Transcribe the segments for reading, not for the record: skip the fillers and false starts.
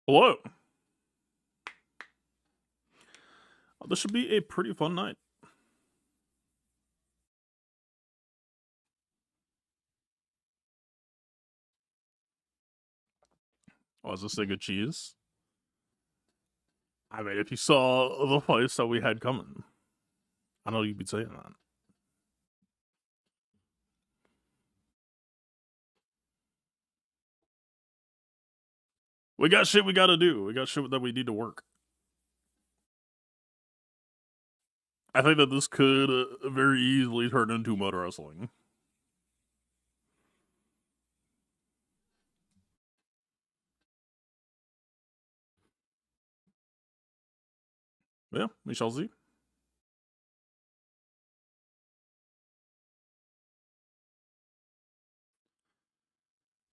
Hello. This should be a pretty fun night. Oh, is this thing of cheese? I mean, if you saw the fights that we had coming, I know you'd be saying that. We got shit we gotta do. We got shit that we need to work. I think that this could very easily turn into mud wrestling. Yeah, we shall see.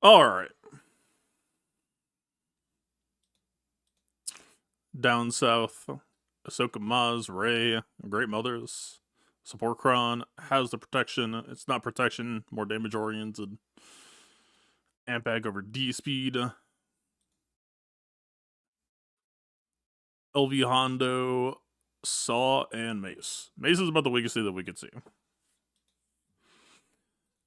Alright. Down south, Ahsoka Maz, Rey, Great Mothers. Support Kron has the protection. It's not protection, more damage oriented. Amp bag over D speed. LV Hondo, Saw, and Mace. Mace is about the weakest thing that we could see.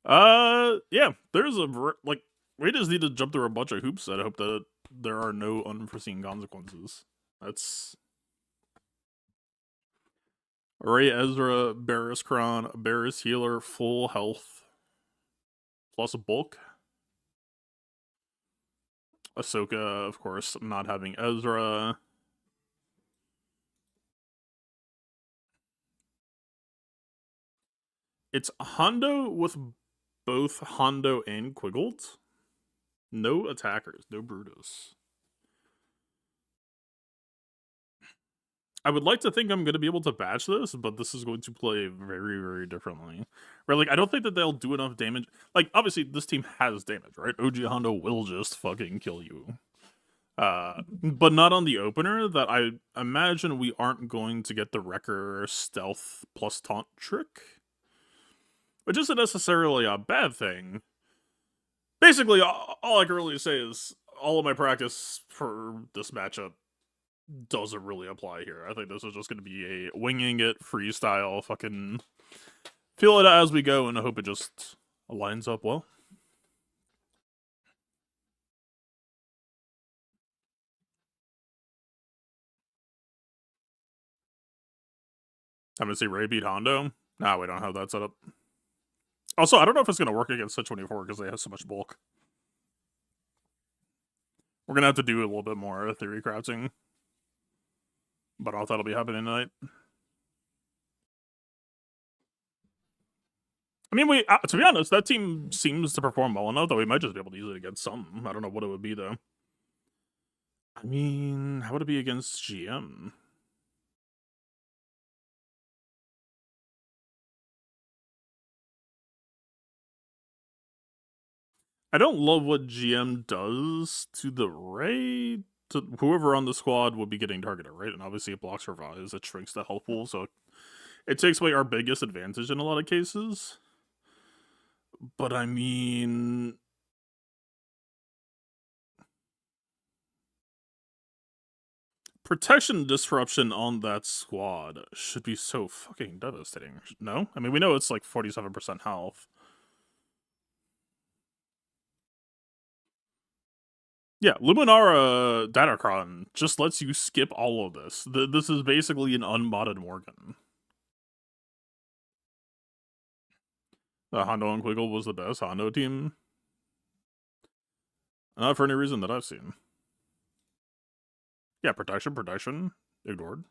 Yeah, there's like, we just need to jump through a bunch of hoops. I hope that there are no unforeseen consequences. That's Ray Ezra, Barris Kron, Barris Healer, full health, plus a bulk. Ahsoka, of course, not having Ezra. It's Hondo with both Hondo and Quiggled. No attackers, no Brutus. I would like to think I'm going to be able to batch this, but this is going to play very, very differently. Right? Like, I don't think that they'll do enough damage. Like, obviously, this team has damage, right? OG Hondo will just fucking kill you. But not on the opener, that I imagine we aren't going to get the Wrecker stealth plus taunt trick. Which isn't necessarily a bad thing. Basically, all I can really say is all of my practice for this matchup doesn't really apply here. I think this is just going to be a winging it, freestyle, fucking feel it as we go and I hope it just lines up well. I'm gonna see Ray beat Hondo. Nah, we don't have that set up. Also, I don't know if it's going to work against S25 because they have so much bulk. We're going to have to do a little bit more theory crafting. But I don't know if that'll be happening tonight. I mean, to be honest, that team seems to perform well enough that we might just be able to use it against some. I don't know what it would be, though. I mean, how would it be against GM? I don't love what GM does to the Ray. To whoever on the squad would be getting targeted, right? And obviously it blocks revives, it shrinks the health pool, so it takes away our biggest advantage in a lot of cases. But I mean, protection disruption on that squad should be so fucking devastating. No? I mean, we know it's like 47% health. Yeah, Luminara Datacron just lets you skip all of this. This is basically an unmodded Morgan. Hondo and Quiggle was the best Hondo team. Not for any reason that I've seen. Yeah, protection, ignored.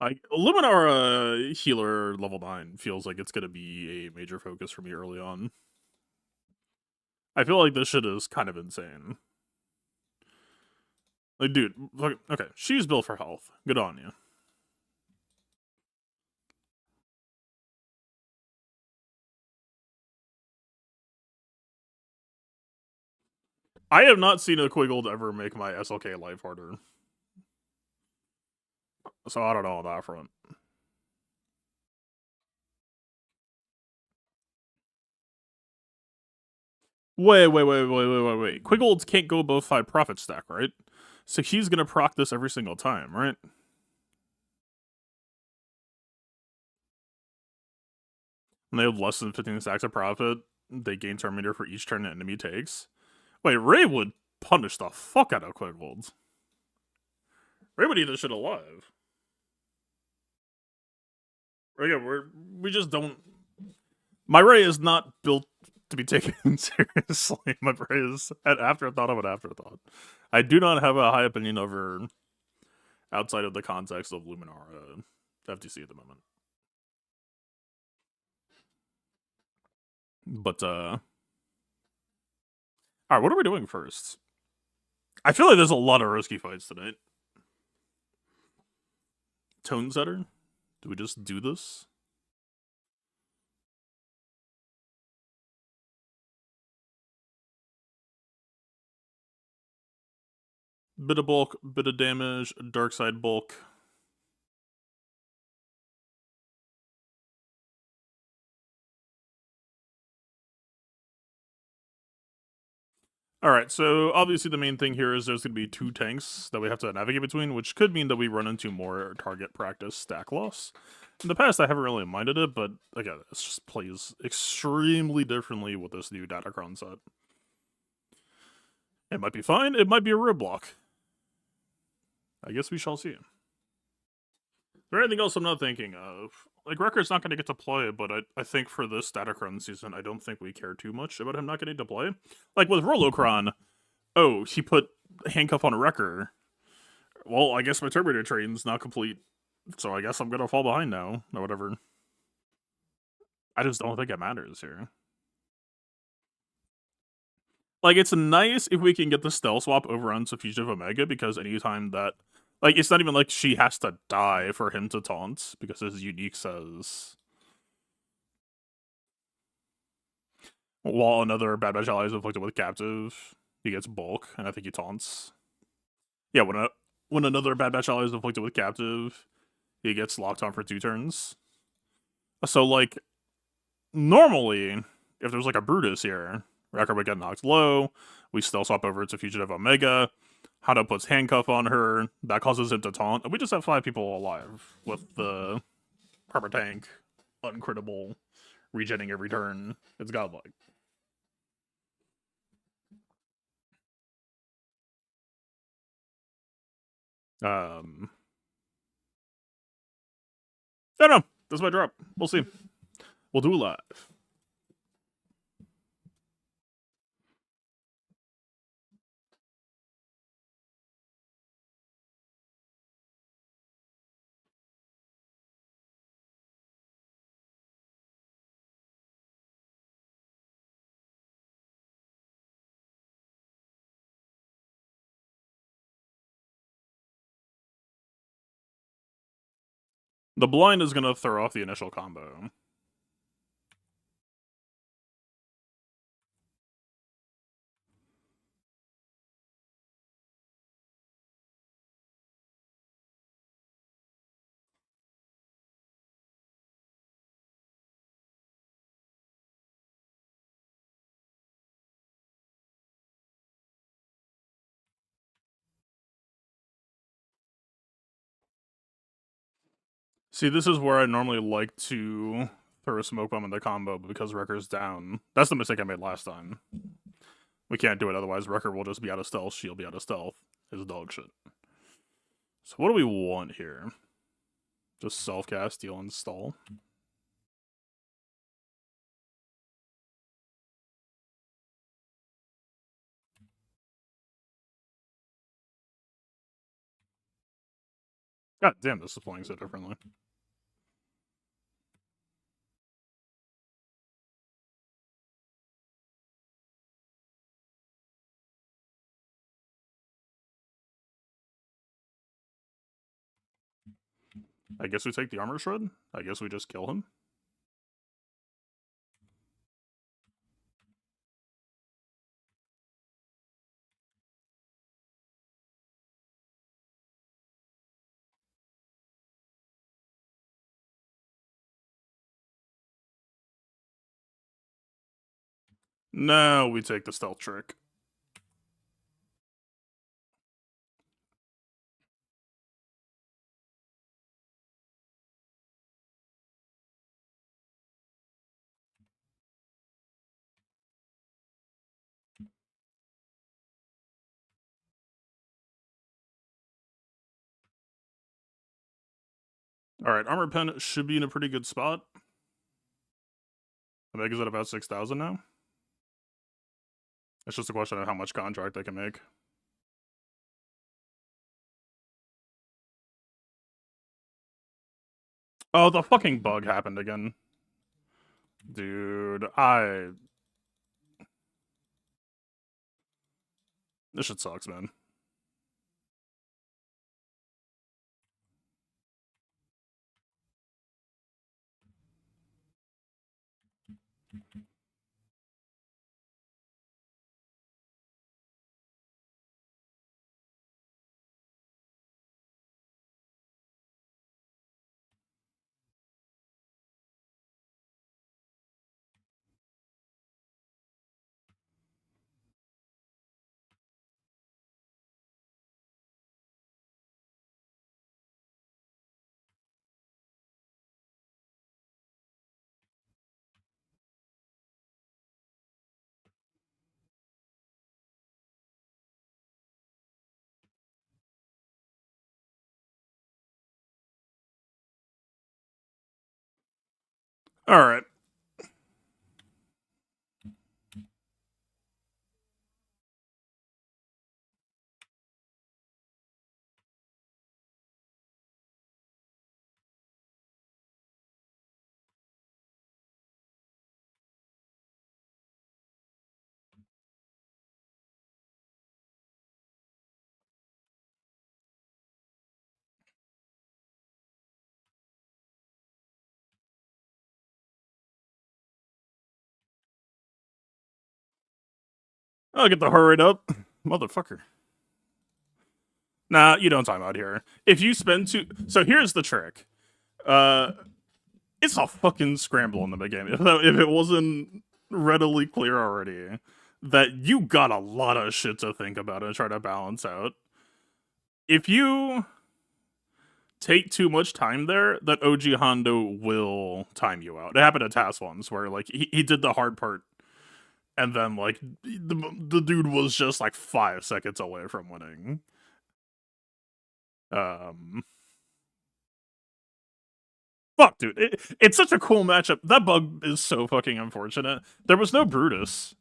Luminara healer level 9 feels like it's gonna be a major focus for me early on. I feel like this shit is kind of insane. Like, dude, okay, she's built for health. Good on you. I have not seen a Quiggled ever make my SLK life harder. So I don't know on that front. Wait. Quiggolds can't go above 5 profit stack, right? So he's gonna proc this every single time, right? When they have less than 15 stacks of profit, they gain turn meter for each turn an enemy takes. Wait, Ray would punish the fuck out of Quiggolds. Ray would eat this shit alive. Again, we just don't. My Ray is not built to be taken seriously. My Ray is an afterthought of an afterthought. I do not have a high opinion of her outside of the context of Luminara FTC at the moment. But alright, what are we doing first? I feel like there's a lot of risky fights tonight. Tone setter? Do we just do this? Bit of bulk, bit of damage, dark side bulk. Alright, so obviously the main thing here is there's going to be 2 tanks that we have to navigate between, which could mean that we run into more target practice stack loss. In the past, I haven't really minded it, but again, it just plays extremely differently with this new Datacron set. It might be fine, it might be a roadblock. I guess we shall see. Is there anything else I'm not thinking of? Like, Wrecker's not going to get to play, but I think for this Datacron season, I don't think we care too much about him not getting to play. Like, with Rolocron, oh, he put handcuff on a Wrecker. Well, I guess my Terminator train's not complete, so I guess I'm going to fall behind now, or whatever. I just don't think it matters here. Like, it's nice if we can get the stealth swap over on Fugitive Omega, because anytime that... Like, it's not even like she has to die for him to taunt, because his unique says... While another Bad Batch ally is inflicted with Captive, he gets bulk, and I think he taunts. Yeah, when another Bad Batch ally is inflicted with Captive, he gets locked on for 2 turns. So, like, normally, if there's like a Brutus here, Wrecker would get knocked low, we still swap over to Fugitive Omega, Hado puts handcuff on her, that causes him to taunt, and we just have 5 people alive with the Harper Tank, uncrittable, regenning every turn. It's godlike. I don't know. This might drop. We'll see. We'll do it live. The blind is going to throw off the initial combo. See, this is where I normally like to throw a smoke bomb in the combo, but because Wrecker's down, that's the mistake I made last time. We can't do it, otherwise Wrecker will just be out of stealth, she'll be out of stealth. It's dog shit. So what do we want here? Just self-cast, deal, and stall. God damn, this is playing so differently. I guess we take the armor shred? I guess we just kill him? No, we take the stealth trick. Alright, armor pen should be in a pretty good spot. I think it's at about 6,000 now. It's just a question of how much contract I can make. Oh, the fucking bug happened again. Dude, this shit sucks, man. Alright. I'll get the hurry up. Motherfucker. Nah, you don't time out here. If you spend two... So here's the trick. It's a fucking scramble in the beginning. If it wasn't readily clear already, that you got a lot of shit to think about and try to balance out. If you take too much time there, that OG Hondo will time you out. It happened at Task once, where like he did the hard part, and then like the dude was just like 5 seconds away from winning. Fuck, dude. It's such a cool matchup. That bug is so fucking unfortunate. There was no Brutus.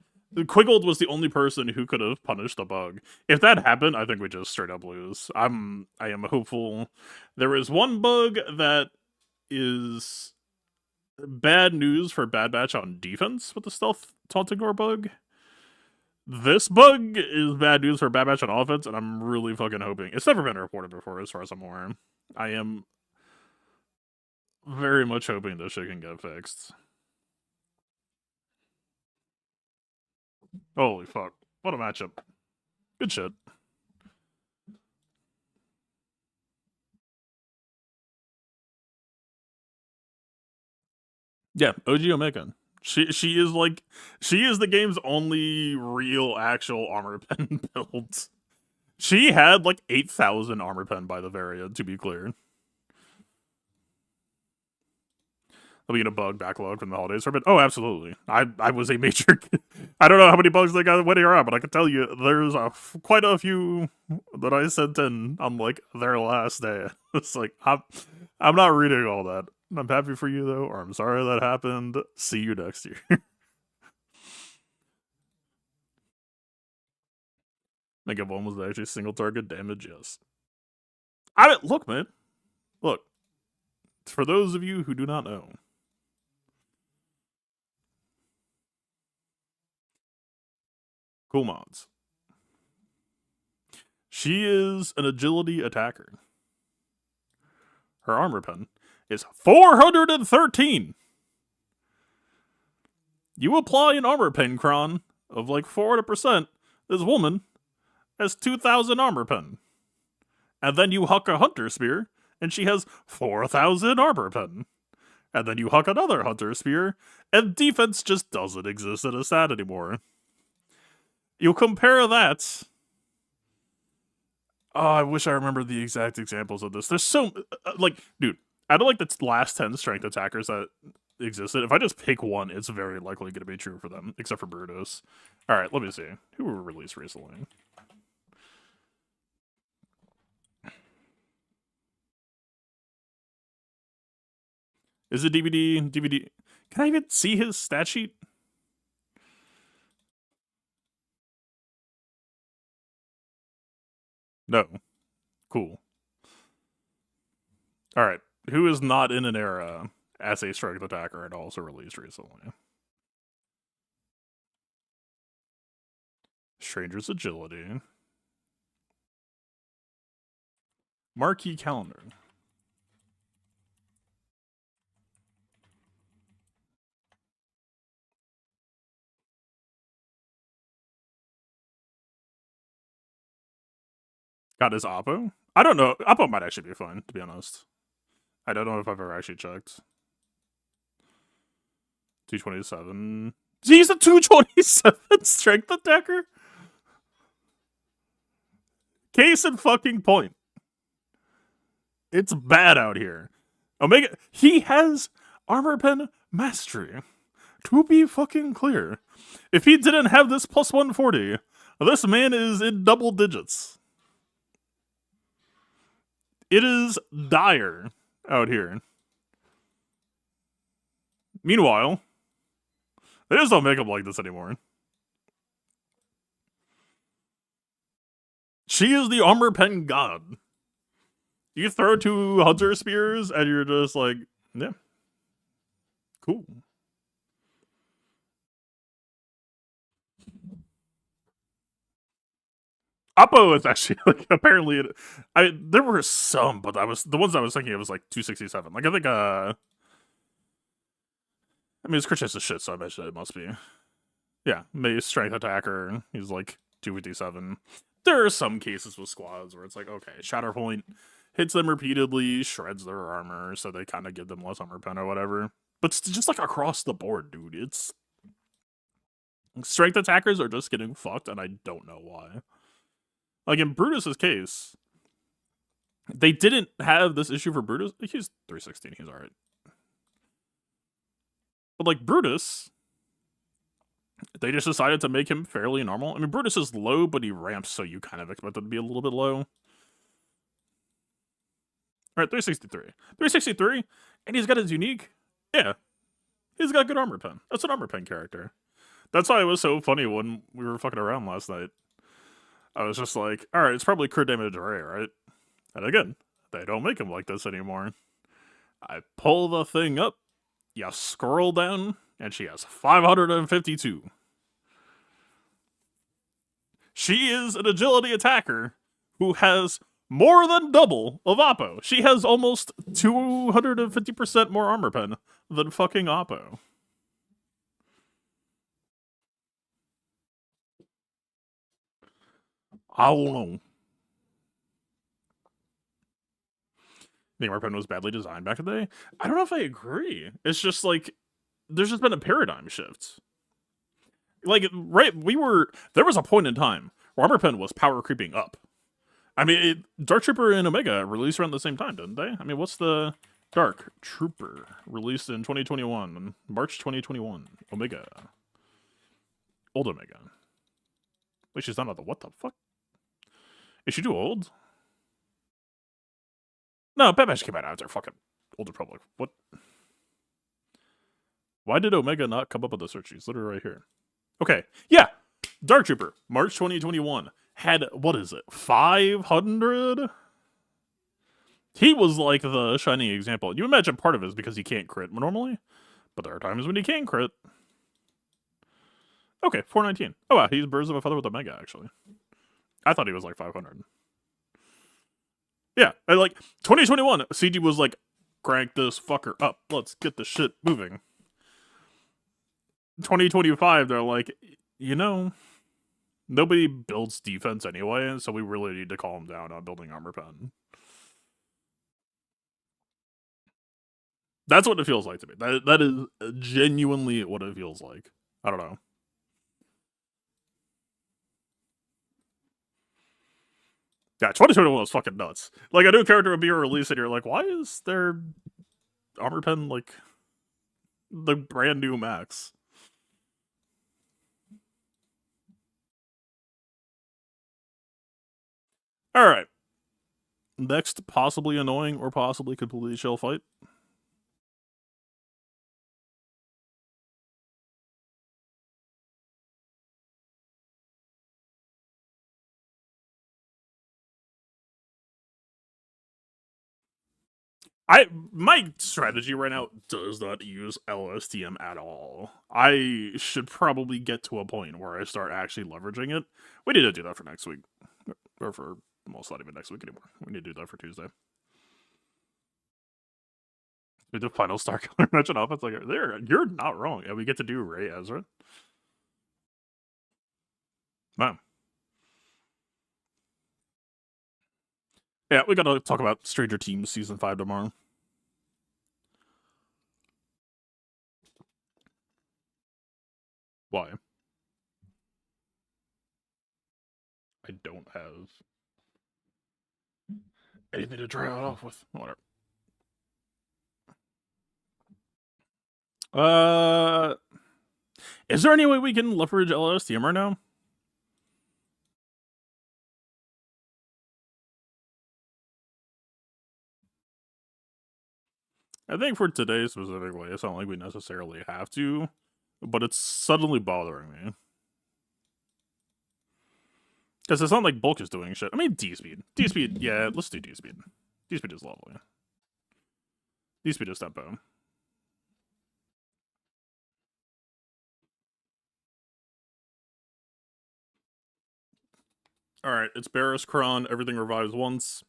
Quiggled was the only person who could have punished the bug. If that happened, I think we just straight up lose. I am hopeful. There is one bug that is bad news for Bad Batch on defense with the stealth taunting gore bug. This bug is bad news for Bad Batch on offense, and I'm really fucking hoping. It's never been reported before, as far as I'm aware. I am very much hoping this shit can get fixed. Holy fuck. What a matchup. Good shit. Yeah, OG Omega. She is like, she is the game's only real actual armor pen build. She had like 8,000 armor pen by the variant, to be clear. There'll be a bug backlog from the holidays for a bit. Oh, absolutely. I was a major... I don't know how many bugs they got winning around, but I can tell you there's quite a few that I sent in on like their last day. It's like, I'm not reading all that. I'm happy for you though, or I'm sorry that happened. See you next year. Think if one was actually single target damage, yes. Look, man. Look. For those of you who do not know, cool mods. She is an agility attacker. Her armor pen is 413. You apply an armor pen cron of like 400%. This woman has 2,000 armor pen. And then you huck a hunter spear, and she has 4,000 armor pen. And then you huck another Hunter Spear, and defense just doesn't exist in a stat anymore. You compare that. Oh, I wish I remember the exact examples of this. There's so like, dude, out of like the last 10 strength attackers that existed, if I just pick one, it's very likely going to be true for them, except for Brutus. All right, let me see who were released recently. Is it DVD? DVD? Can I even see his stat sheet? No. Cool. All right. Who is not in an era as a strength attacker and also released recently? Stranger's Agility. Marquee Calendar. Got his Oppo? I don't know. Oppo might actually be fun, to be honest. I don't know if I've ever actually checked. 227. He's a 227 strength attacker? Case in fucking point. It's bad out here. Omega, he has armor pen mastery. To be fucking clear, if he didn't have this plus 140, this man is in double digits. It is dire out here. Meanwhile, they just don't make him like this anymore. She is the armor pen god. You throw 2 Hunter Spears and you're just like, yeah, cool. Oppo is actually like apparently. There were some, but the ones I was thinking of was like 267. Like I think I mean his crit chance is shit, so I imagine it must be. Yeah, Mace strength attacker. He's like 257. There are some cases with squads where it's like, okay, Shatterpoint hits them repeatedly, shreds their armor, so they kind of give them less armor pen or whatever. But it's just like across the board, dude. It's strength attackers are just getting fucked, and I don't know why. Like in Brutus's case, they didn't have this issue for Brutus. He's 316. He's alright. But like Brutus, they just decided to make him fairly normal. I mean, Brutus is low, but he ramps, so you kind of expect it to be a little bit low. Alright, 363. 363, and he's got his unique. Yeah. He's got good armor pen. That's an armor pen character. That's why it was so funny when we were fucking around last night. I was just like, alright, it's probably crit damage array, right? And again, they don't make him like this anymore. I pull the thing up, you scroll down, and she has 552. She is an agility attacker who has more than double of Oppo. She has almost 250% more armor pen than fucking Oppo. I don't know. The armor pen was badly designed back in the day. I don't know if I agree. It's just like there's just been a paradigm shift. Like right, there was a point in time where armor pen was power creeping up. I mean, Dark Trooper and Omega released around the same time, didn't they? I mean, what's the Dark Trooper released in 2021, March 2021? Omega, old Omega. Wait, she's not on the what the fuck? Is she too old? No, Bad Batch came out after fucking Old Republic. What? Why did Omega not come up with the search? She's literally right here. Okay, yeah, Dark Trooper, March 2021. Had, what is it, 500? He was like the shining example. You imagine part of it is because he can't crit normally, but there are times when he can crit. Okay, 419. Oh wow, he's Birds of a Feather with Omega, actually. I thought he was like 500. Yeah, and like 2021, CG was like, crank this fucker up. Let's get the shit moving. 2025, they're like, you know, nobody builds defense anyway, so we really need to calm down on building armor pen. That's what it feels like to me. That is genuinely what it feels like. I don't know. Yeah, 2021 was fucking nuts. Like, a new character would be released, and you're like, why is there armor pen, like, the brand new max? Alright. Next, possibly annoying or possibly completely chill fight. My strategy right now does not use LSTM at all. I should probably get to a point where I start actually leveraging it. We need to do that for next week. Or for almost not even next week anymore. We need to do that for Tuesday. We do final Star Killer match and offense. Like, there, you're not wrong. And we get to do Ray Ezra. Wow. Yeah, we gotta talk about Stranger Teams season 5 tomorrow. Why? I don't have anything to try it off with. Whatever. Is there any way we can leverage LSTM right now? I think for today specifically, it's not like we necessarily have to, but it's suddenly bothering me. Because it's not like bulk is doing shit. I mean, D-Speed. D-Speed, yeah, let's do D-Speed. D-Speed is lovely. D-Speed is tempo. Alright, it's Barris Kron, everything revives once.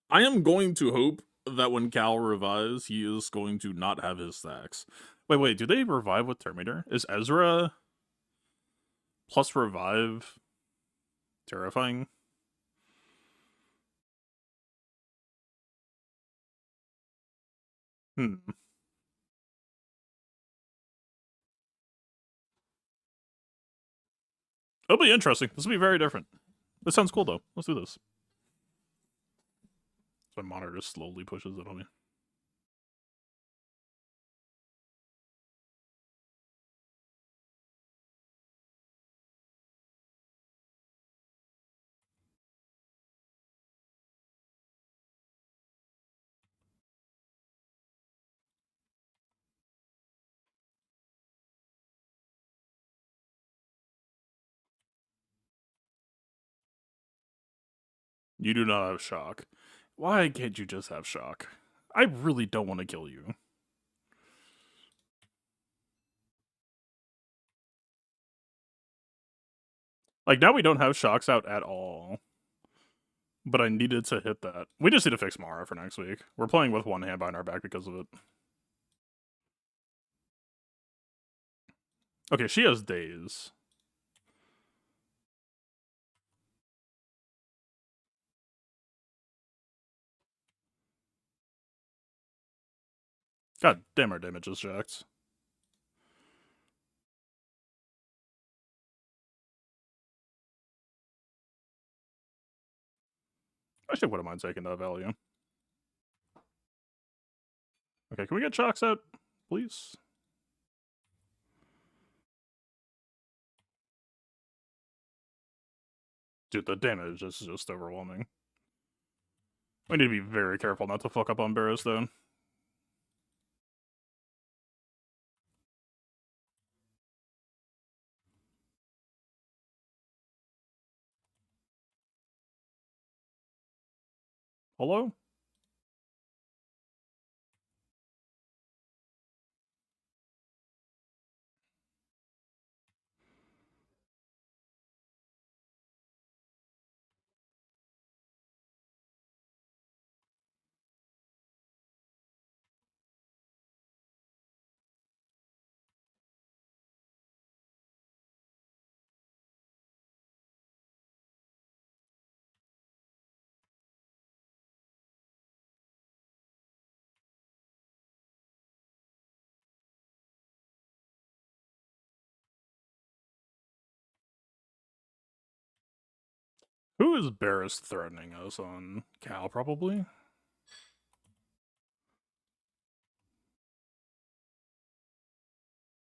I am going to hope that when Cal revives, he is going to not have his stacks. Wait, do they revive with Terminator? Is Ezra plus revive terrifying? Hmm. It'll be interesting. This will be very different. This sounds cool, though. Let's do this. My monitor just slowly pushes it on me. You do not have shock. Why can't you just have shock? I really don't want to kill you. Like, now we don't have shocks out at all. But I needed to hit that. We just need to fix Mara for next week. We're playing with one hand behind our back because of it. Okay, she has days. God damn, our damage is jacked. I actually wouldn't mind taking that value. Okay, can we get shocks out, please? Dude, the damage is just overwhelming. We need to be very careful not to fuck up on Barrows, though. Hello? Who is Barris threatening us on? Cal, probably?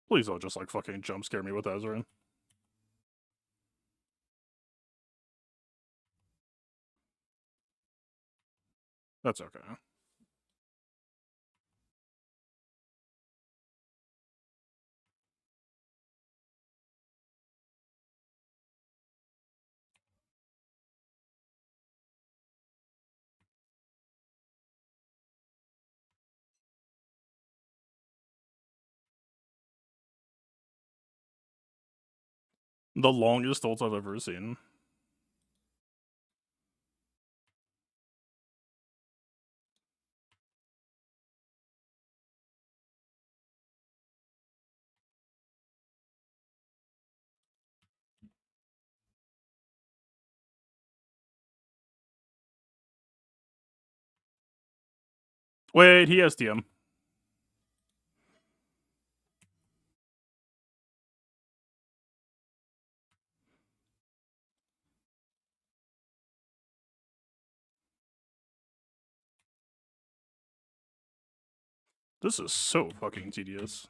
Please don't just, like, fucking jump scare me with Ezreal. That's okay. The longest ult I've ever seen. Wait, he has TM. This is so fucking tedious.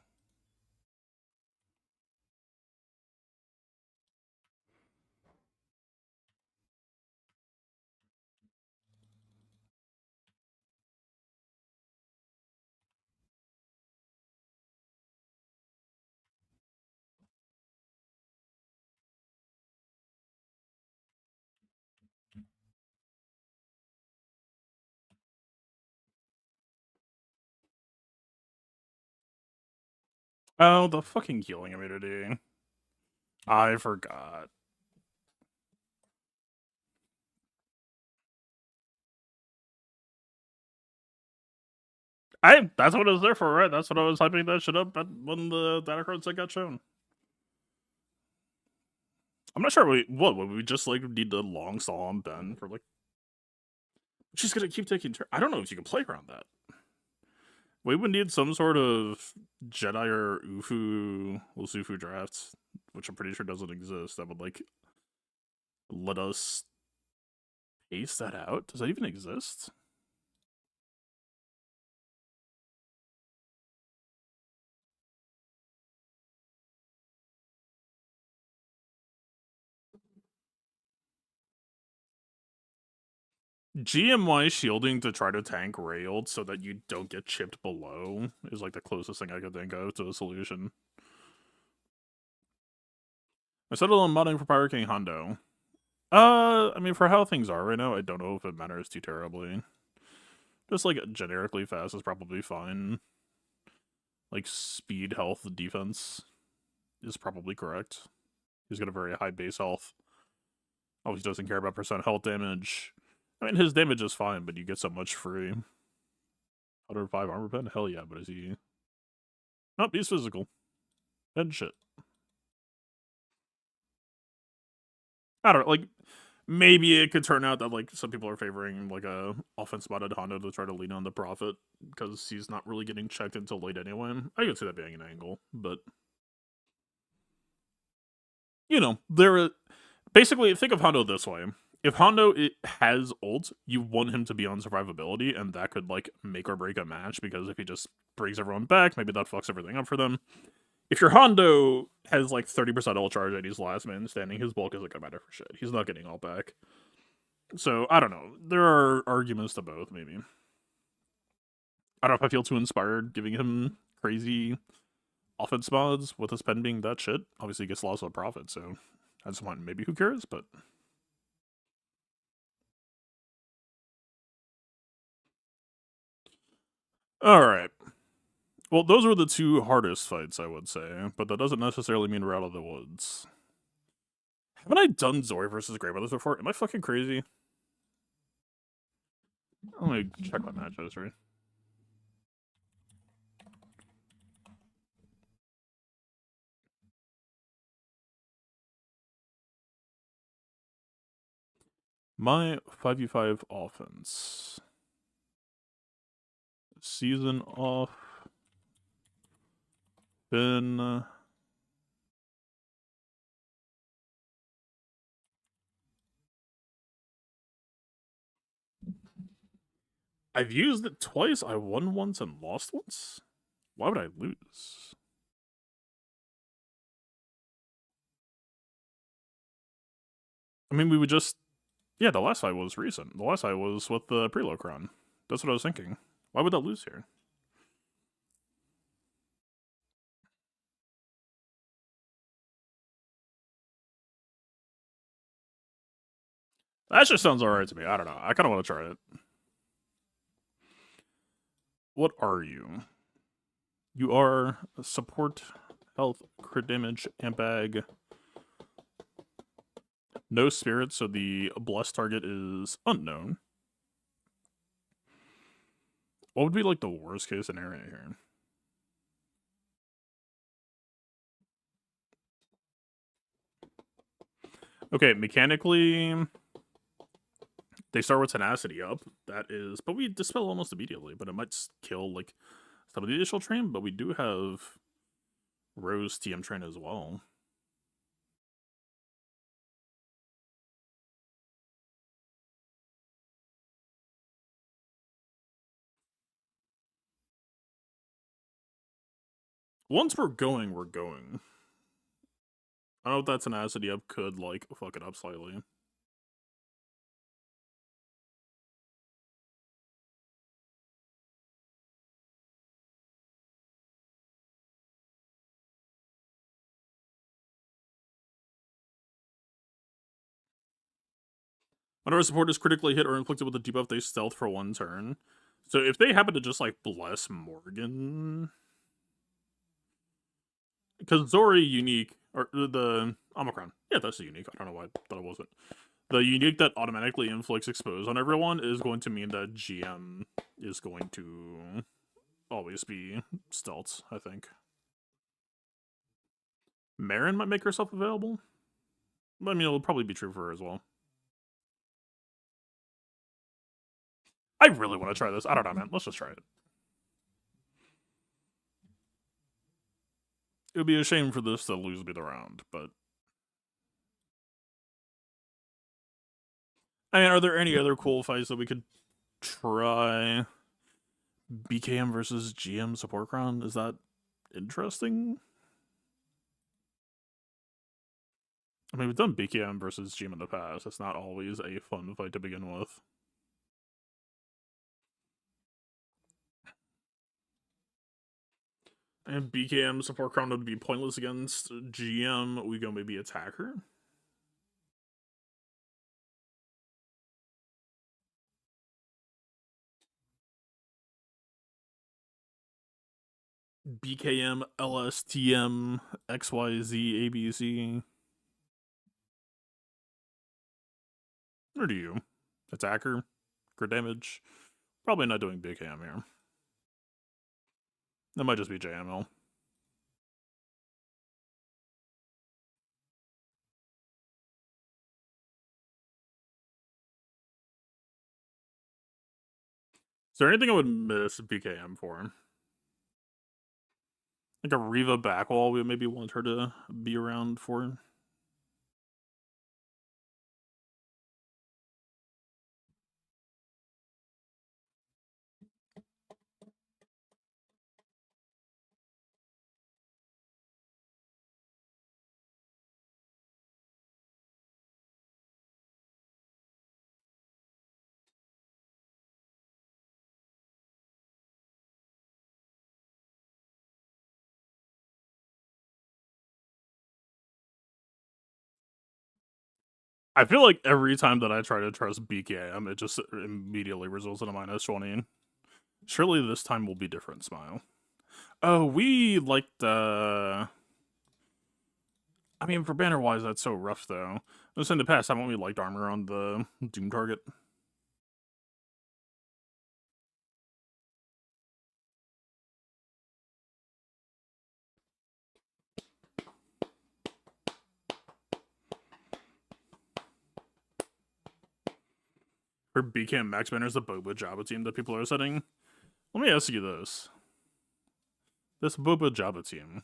Oh, the fucking healing immunity. I forgot. That's what it was there for, right? That's what I was hyping that shit up when the data cards got shown. I'm not sure would we just like need the long stall on Ben for like she's gonna keep taking turns. I don't know if you can play around that. We would need some sort of Jedi or Usufu draft, which I'm pretty sure doesn't exist, that would like let us ace that out. Does that even exist? GMY shielding to try to tank railed so that you don't get chipped below is like the closest thing I could think of to a solution. I settled on modding for Pirate King Hondo. I mean, for how things are right now, I don't know if it matters too terribly. Just like generically fast is probably fine. Like speed, health, defense is probably correct. He's got a very high base health. Oh, he doesn't care about percent health damage. I mean, his damage is fine, but you get so much free. 105 armor pen? Hell yeah, but is he... Nope, he's physical. And shit. I don't know, like, maybe it could turn out that, like, some people are favoring, like, a offense-modded Hondo to try to lean on the Prophet, because he's not really getting checked until late anyway. I could see that being an angle, but... You know, basically, think of Hondo this way. If Hondo has ult, you want him to be on survivability, and that could, like, make or break a match, because if he just brings everyone back, maybe that fucks everything up for them. If your Hondo has, like, 30% ult charge and he's last man standing, his bulk isn't gonna matter for shit. He's not getting ult back. So, I don't know. There are arguments to both, maybe. I don't know if I feel too inspired giving him crazy offense mods with his pen being that shit. Obviously, he gets lost with profit, so at some point, maybe who cares, but... Alright. Well, those were the two hardest fights, I would say, but that doesn't necessarily mean we're out of the woods. Haven't I done Zori versus Grey Brothers before? Am I fucking crazy? Let me check my match history. My 5v5 offense. Season off. Been... I've used it twice. I won once and lost once. Why would I lose? I mean, we would just... Yeah, the last fight was recent. The last fight was with the Prelocron. That's what I was thinking. Why would that lose here? That just sounds alright to me. I don't know. I kind of want to try it. What are you? You are support, health, crit damage, amp bag. No spirit, so the blessed target is unknown. What would be like the worst case scenario here? Okay, mechanically, they start with tenacity up. That is, but we dispel almost immediately. But it might kill like some of the initial train. But we do have Rose TM train as well. Once we're going, we're going. I don't know if that tenacity up could like fuck it up slightly. Whenever a support is critically hit or inflicted with a debuff, they stealth for 1 turn. So if they happen to just like bless Morgan, because Zori unique or the Omicron, yeah, that's a unique. I don't know why I thought it wasn't. The unique that automatically inflicts expose on everyone is going to mean that GM is going to always be stealth, I think. Marin might make herself available. I mean, it'll probably be true for her as well. I really want to try this. I don't know, man. Let's just try it. It would be a shame for this to lose me the round, but... I mean, are there any other cool fights that we could try? BKM versus GM support crown? Is that interesting? I mean, we've done BKM versus GM in the past. It's not always a fun fight to begin with. And BKM support crown would be pointless against GM. We go maybe attacker. BKM, LSTM, XYZ, ABC. Or do you? Attacker? Crit damage? Probably not doing BKM here. That might just be JML. Is there anything I would miss BKM for? Like a Riva backwall we maybe want her to be around for? I feel like every time that I try to trust BKM, it just immediately results in a -20. Surely this time will be different, Smile. Oh, we liked, I mean, for banner-wise, that's so rough, though. Just in the past, haven't we liked armor on the Doom target? For BKM Max Banner is the Boba Jabba team that people are setting. Let me ask you this. This Boba Jabba team,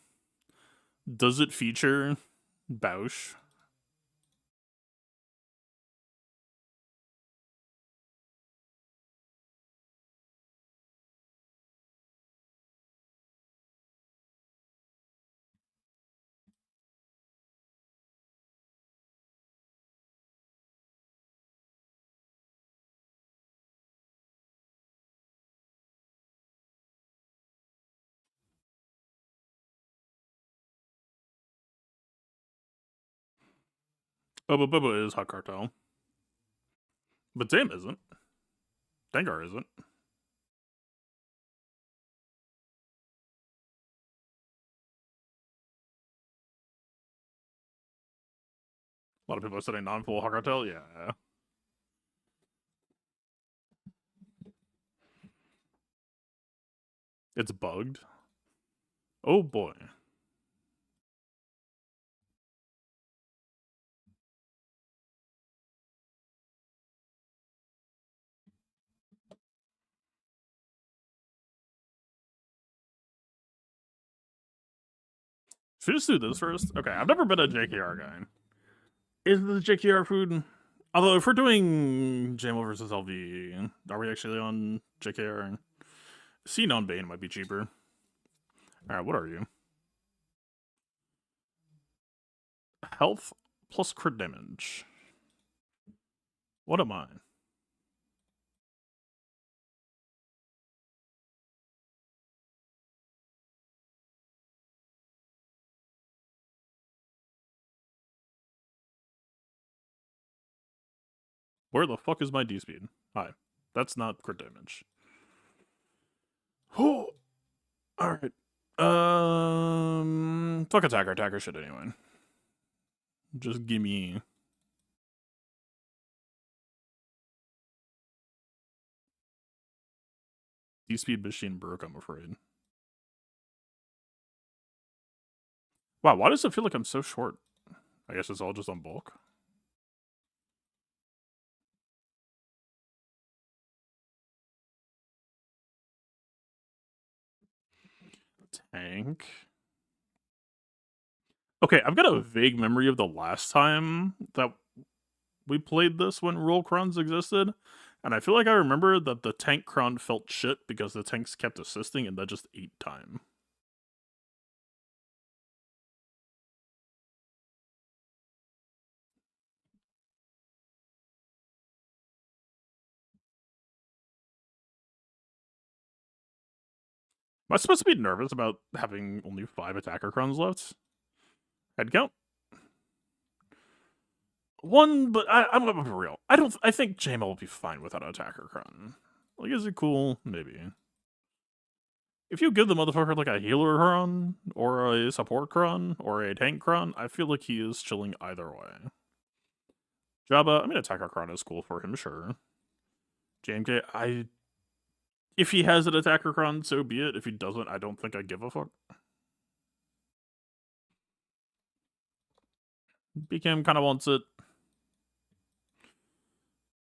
does it feature Bausch? Bubba is Hot Cartel. But Dame isn't. Dengar isn't. A lot of people are saying non-full Hot Cartel. Yeah. It's bugged. Oh boy. Should we just do this first? Okay, I've never been a JKR guy. Is the JKR food? Although, if we're doing JMO versus LV, are we actually on JKR? C non Bane might be cheaper. Alright, what are you? Health plus crit damage. What am I? Where the fuck is my D speed? Hi. That's not crit damage. Oh! Alright. Fuck attacker. Attacker shit anyway. Just give me. D speed machine broke, I'm afraid. Wow, why does it feel like I'm so short? I guess it's all just on bulk. Tank. Okay, I've got a vague memory of the last time that we played this when roll crons existed, and I feel like I remember that the tank cron felt shit because the tanks kept assisting and that just ate time. Am I supposed to be nervous about having only 5 attacker crons left? Head count? 1, but I'm gonna be real. I think JML will be fine without an attacker cron. Like, is it cool? Maybe. If you give the motherfucker like a healer cron, or a support cron, or a tank cron, I feel like he is chilling either way. Jabba, I mean, attacker cron is cool for him, sure. JMK, if he has an attacker cron, so be it. If he doesn't, I don't think I give a fuck. BKM kind of wants it.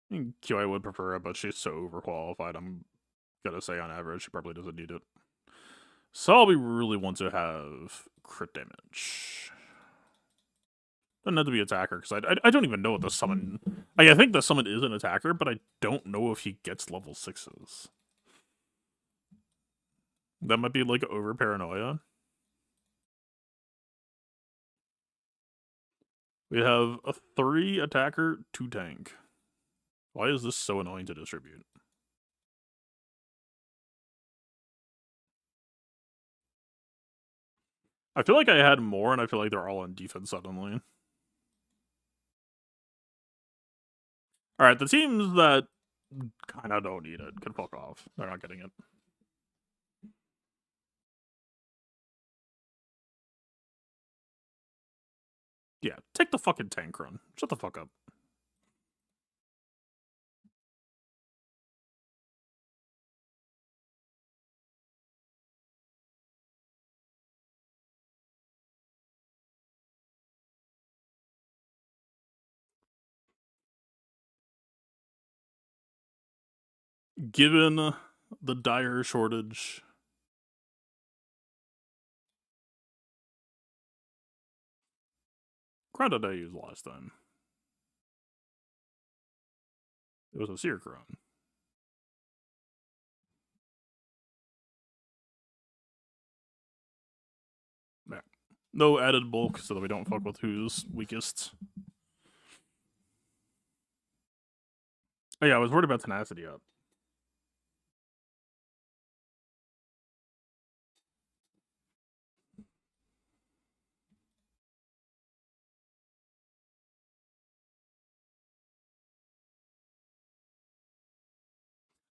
I mean, QI would prefer it, but she's so overqualified, I'm gonna say on average she probably doesn't need it. So we really want to have crit damage. Doesn't have to be attacker, because I don't even know what the summon... I think the summon is an attacker, but I don't know if he gets level 6s. That might be like over paranoia. We have a 3 attacker, 2 tank. Why is this so annoying to distribute? I feel like I had more, and I feel like they're all on defense suddenly. Alright, the teams that kind of don't need it can fuck off. They're not getting it. Yeah, take the fucking tank run. Shut the fuck up. Given the dire shortage... Crown did I use last time? It was a Seer Crown. Yeah. No added bulk so that we don't fuck with who's weakest. Oh yeah, I was worried about tenacity up.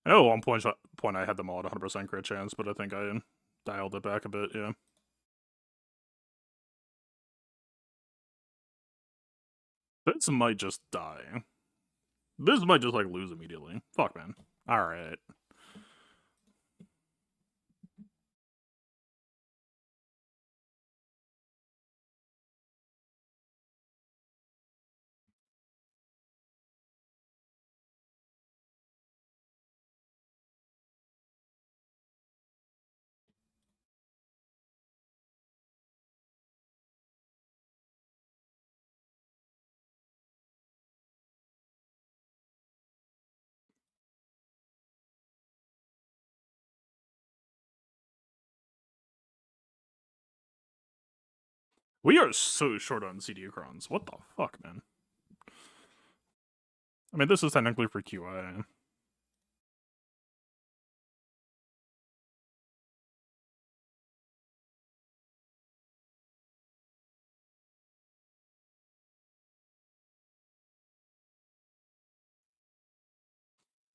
I know at one point I had them all at 100% crit chance, but I think I dialed it back a bit, yeah. This might just die. This might just, like, lose immediately. Fuck, man. Alright. We are so short on CD crons. What the fuck, man? I mean, this is technically for QA. It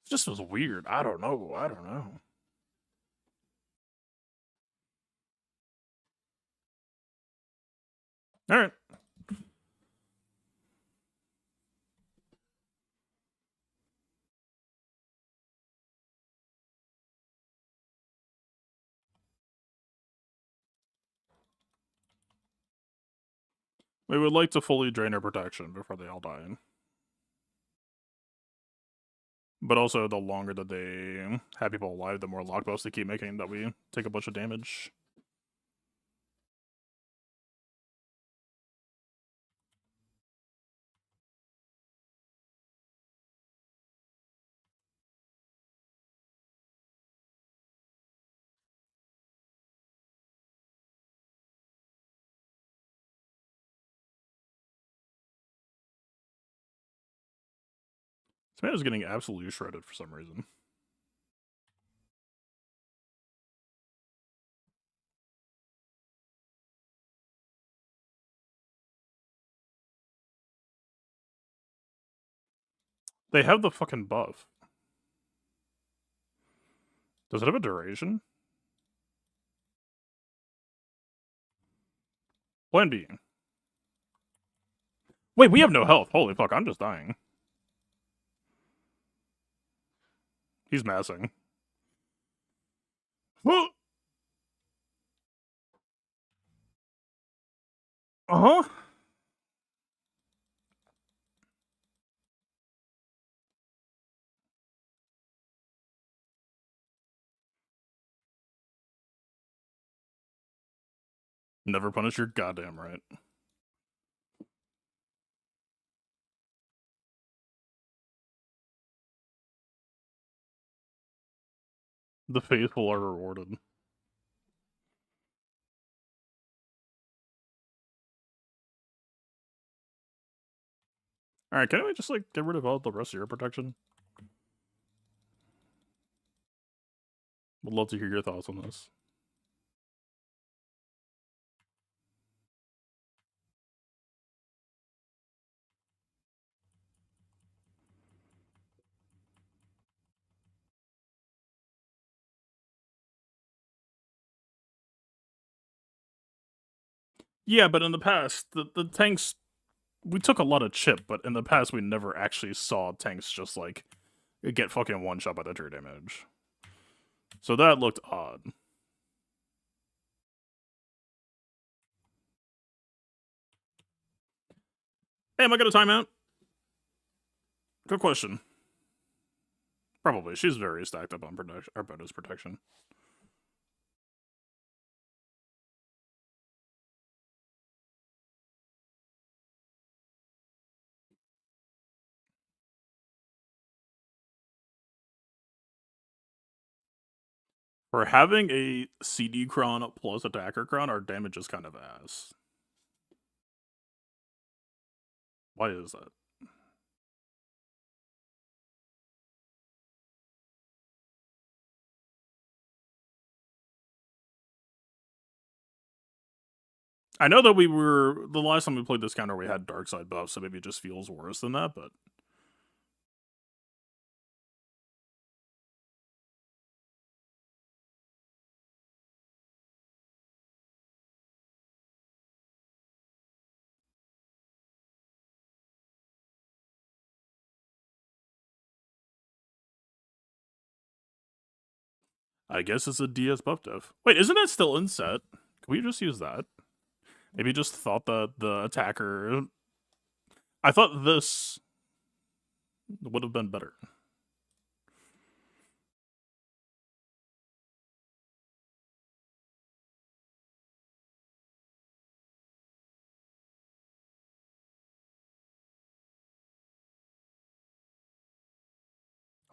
just was weird. I don't know. Alright. We would like to fully drain our protection before they all die. But also, the longer that they have people alive, the more log buffs they keep making that we take a bunch of damage. This man is getting absolutely shredded for some reason. They have the fucking buff. Does it have a duration? Plan B. Wait, we have no health. Holy fuck, I'm just dying. He's massing. Uh-huh. Never punish your goddamn right. The faithful are rewarded. Alright, can we just, like, get rid of all the rest of your protection? Would love to hear your thoughts on this. Yeah, but in the past, the tanks... We took a lot of chip, but in the past we never actually saw tanks just, like, get fucking one-shot by the true damage. So that looked odd. Hey, am I gonna timeout? Good question. Probably. She's very stacked up on our bonus protection. For having a CD cron plus attacker cron, our damage is kind of ass. Why is that? I know that we were... The last time we played this counter, we had dark side buffs, so maybe it just feels worse than that, but... I guess it's a DS buff dev. Wait, isn't that still in set? Can we just use that? Maybe just thought that the attacker... I thought this would have been better.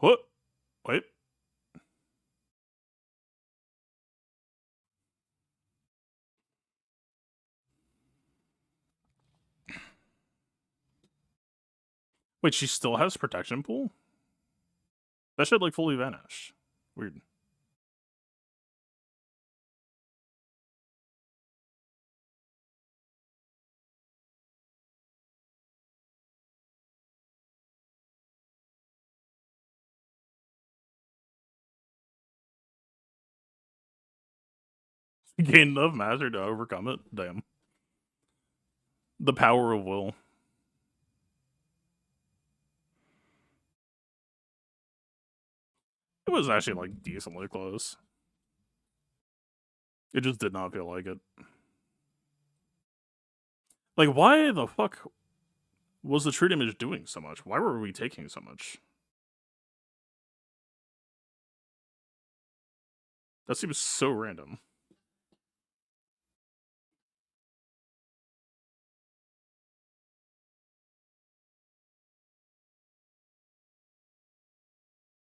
What? Wait. Wait, she still has protection pool? That should, like, fully vanish. Weird. Gain enough master to overcome it? Damn. The power of will. It was actually, like, decently close. It just did not feel like it. Like, why the fuck was the true damage doing so much? Why were we taking so much? That seems so random.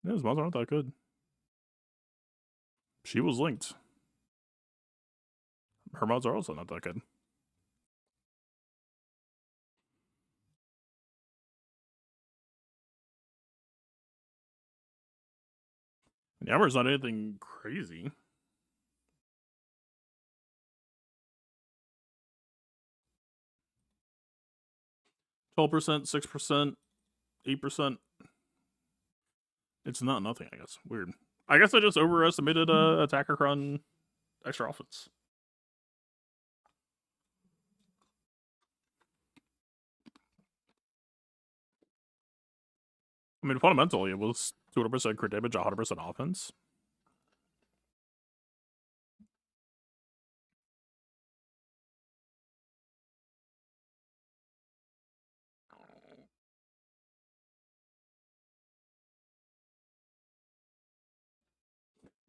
Yeah, his mods aren't that good. She was linked. Her mods are also not that good. Yammer's not anything crazy. %, 6%, 8%. It's not nothing, I guess. Weird. I guess I just overestimated attacker cron extra offense. I mean, fundamentally, it was 200% crit damage, 100% offense.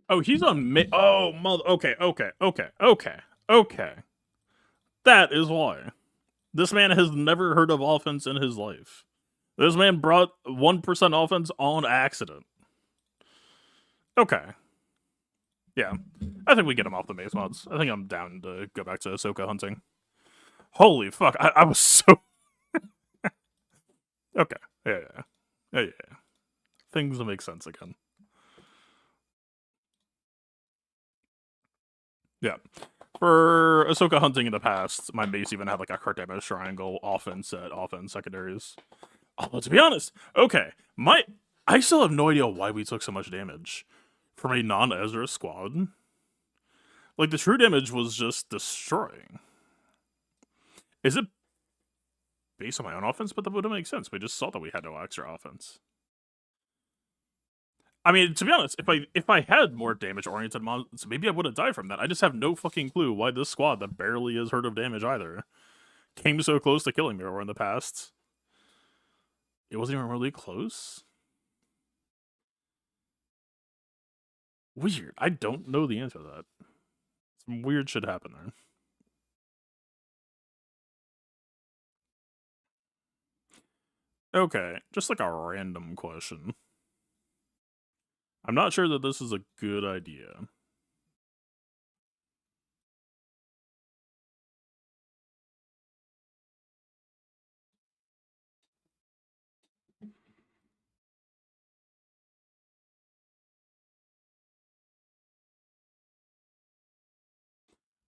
Oh, he's on oh, mother. Okay. That is why. This man has never heard of offense in his life. This man brought 1% offense on accident. Okay. Yeah. I think we get him off the base mods. I think I'm down to go back to Ahsoka hunting. Holy fuck. I was so... Okay. Yeah. Things will make sense again. Yeah. For Ahsoka hunting in the past, my base even had like a crit damage triangle, offense at offense secondaries. Although, to be honest, okay, I still have no idea why we took so much damage from a non-Ezra squad. Like, the true damage was just destroying. Is it based on my own offense? But that wouldn't make sense. We just saw that we had no extra offense. I mean, to be honest, if I had more damage-oriented mods, maybe I would have died from that. I just have no fucking clue why this squad that barely has heard of damage either came so close to killing me or in the past. It wasn't even really close? Weird. I don't know the answer to that. Some weird shit happened there. Okay, just like a random question. I'm not sure that this is a good idea.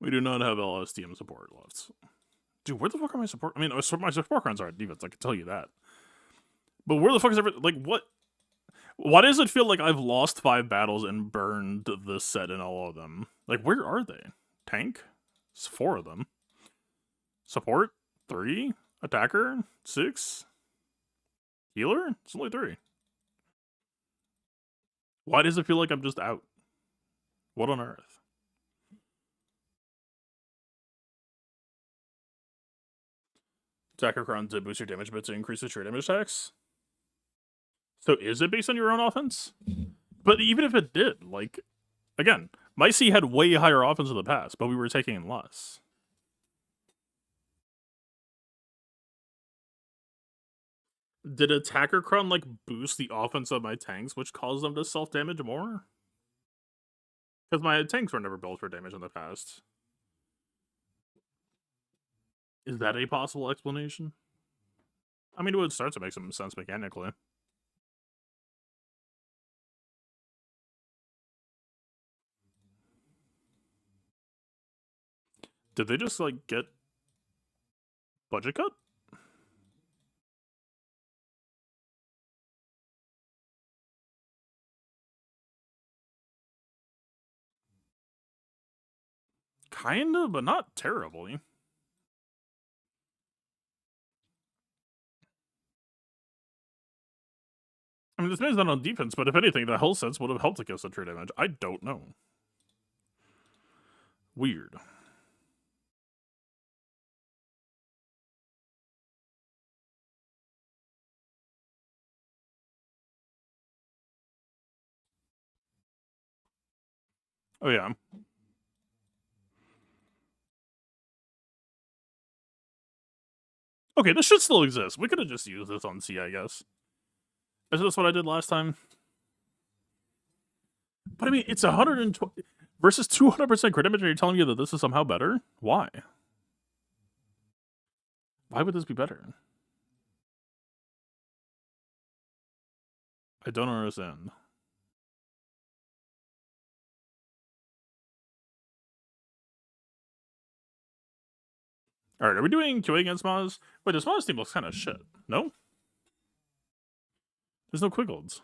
We do not have LSTM support left. Dude, where the fuck are my support? I mean, my support crowns are at defense, I can tell you that. But where the fuck is everything? Like, what? Why does it feel like I've lost 5 battles and burned this set in all of them? Like, where are they? Tank? It's 4 of them. Support? 3? Attacker? 6? Healer? It's only 3. Why does it feel like I'm just out? What on earth? Attacker Crown to boost your damage, but to increase the true damage tax? So is it based on your own offense? But even if it did, like, again, Micey had way higher offense in the past, but we were taking in less. Did Attacker Crown, like, boost the offense of my tanks, which caused them to self-damage more? Because my tanks were never built for damage in the past. Is that a possible explanation? I mean, it would start to make some sense mechanically. Did they just, like, get budget cut? Kinda, but not terribly. I mean, this man's not on defense, but if anything, the health sense would have helped against the true damage. I don't know. Weird. Oh, yeah. Okay, this should still exist. We could have just used this on C, I guess. Is this what I did last time? But I mean, it's 120 versus 200% crit damage, and you're telling me that this is somehow better? Why? Why would this be better? I don't understand. Alright, are we doing QA against Maz? Wait, this Maz team looks kind of shit. No? There's no Quiggles.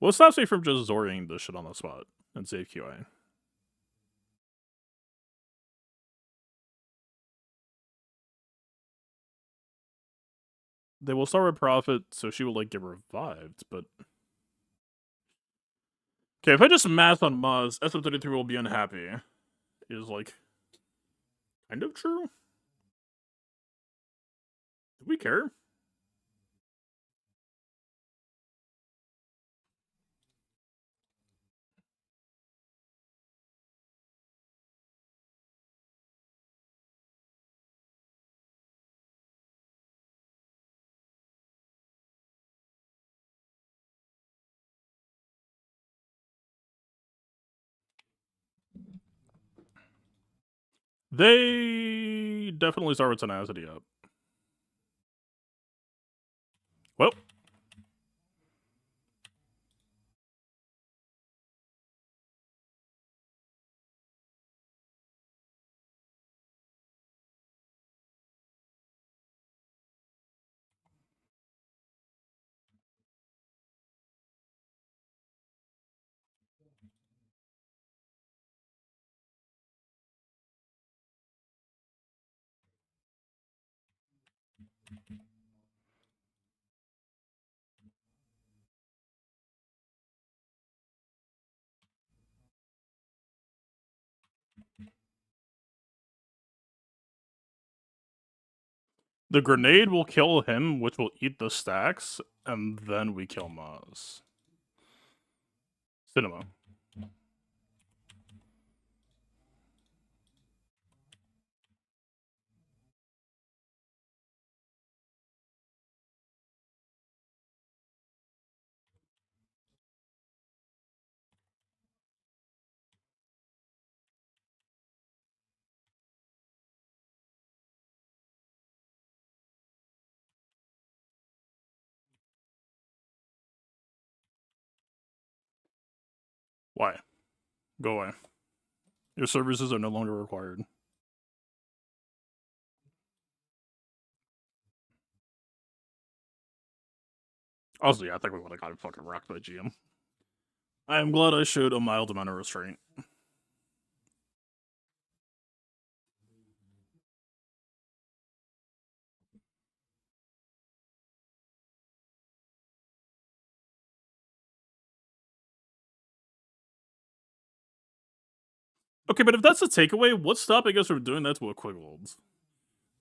Well, it stops me from just Zoring this shit on the spot and save QA. They will start with Prophet, so she will, like, get revived, but... Okay, if I just math on Maz, SM33 will be unhappy. Is, like, kind of true? Do we care? They definitely start with Tenacity up. Well. The grenade will kill him, which will eat the stacks, and then we kill Maz. Cinema. Why? Go away. Your services are no longer required. Also, yeah, I think we would have got fucking rocked by GM. I am glad I showed a mild amount of restraint. Okay, but if that's the takeaway, what's stopping us from doing that to a Quiggled?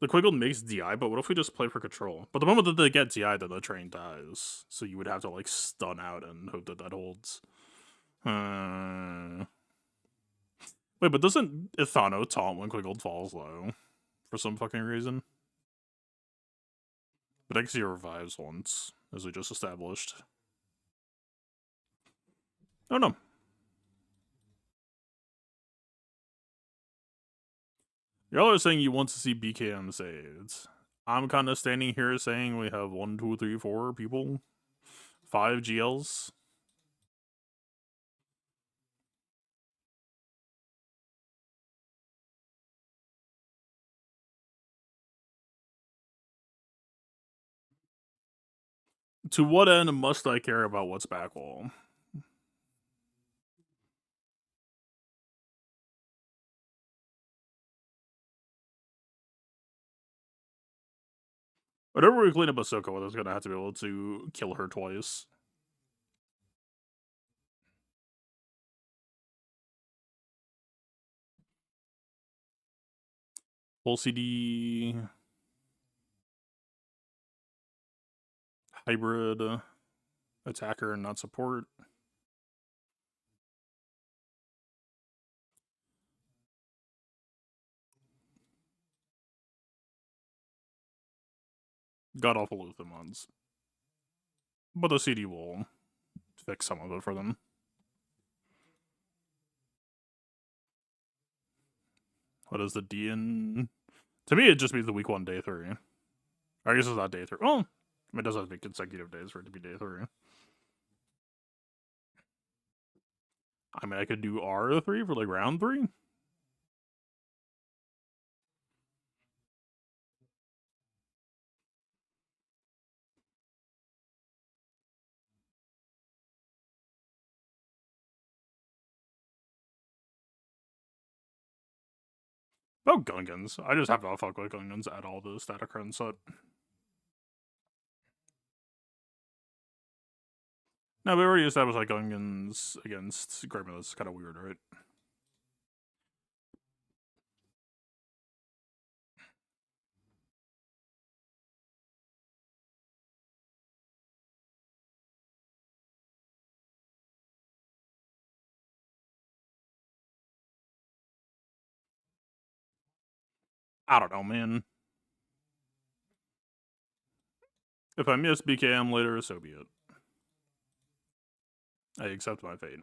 The Quiggled makes DI, but what if we just play for control? But the moment that they get DI, then the train dies. So you would have to, like, stun out and hope that that holds. Wait, but doesn't Ithano taunt when Quiggled falls low? For some fucking reason? But Exia revives once, as we just established. Oh no. Y'all are saying you want to see BKM saved. I'm kind of standing here saying we have 1, 2, 3, 4 people. 5 GLs. To what end must I care about what's backwall? Whatever we clean up Ahsoka with is gonna have to be able to kill her twice. Full CD. Hybrid. Attacker and not support. God awful Luthen ones. But the CD will fix some of it for them. What is the D in? To me, it just means the week 1, day 3. I guess it's not day 3. Oh, it does have to be consecutive days for it to be day 3. I mean, I could do R3 for like round 3. Oh, Gungans. I just have to fuck with Gungans at all the static run set. No, we already established like Gungans against Grandma. That's kind of weird, right? I don't know, man. If I miss BKM later, so be it. I accept my fate.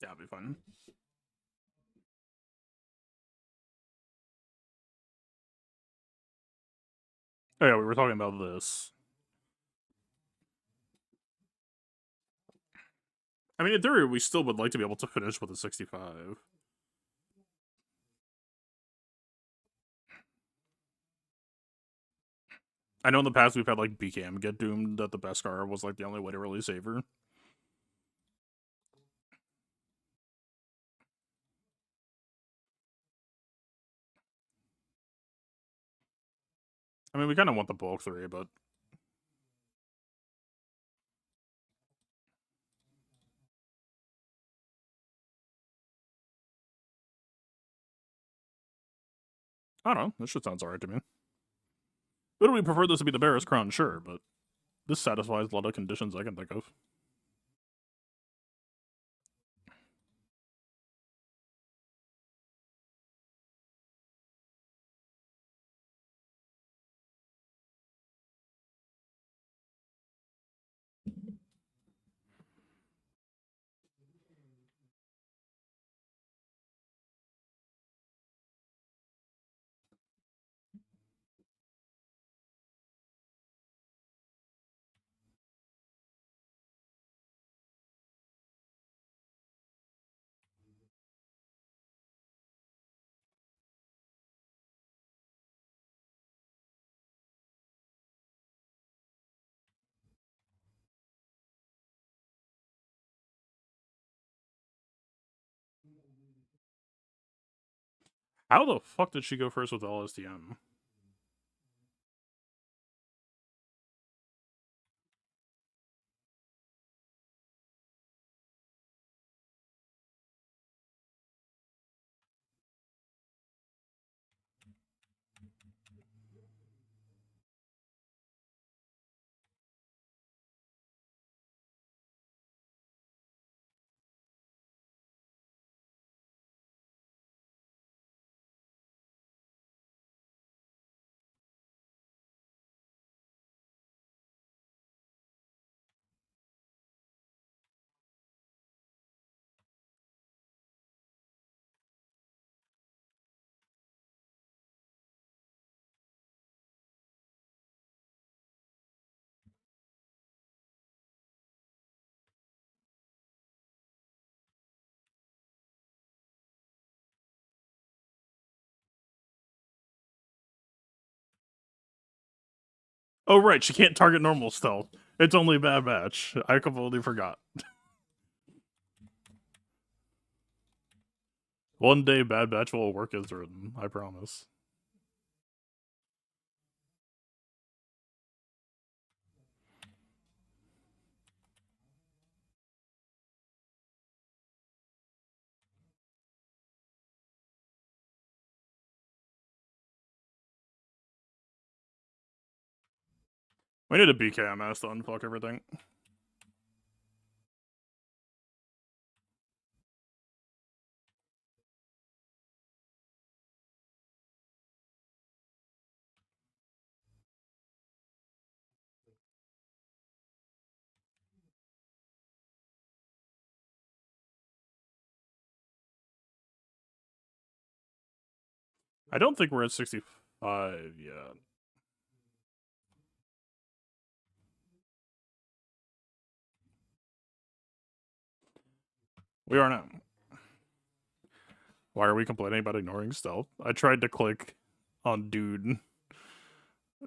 Yeah, it'll be fun. Oh yeah, we were talking about this. I mean, in theory, we still would like to be able to finish with a 65. I know in the past we've had like BKM get doomed that the Beskar was like the only way to really save her. I mean, we kind of want the bulk 3, but I don't know. This shit sounds alright to me. Would we prefer this to be the Barris Crown? Sure, but this satisfies a lot of conditions I can think of. How the fuck did she go first with LSTM? Oh, right, she can't target normal stealth. It's only Bad Batch. I completely forgot. One day, Bad Batch will work as written. I promise. We need a BKMS to unfuck everything. I don't think we're at 65 yet. We are now. Why are we complaining about ignoring stealth? I tried to click on dude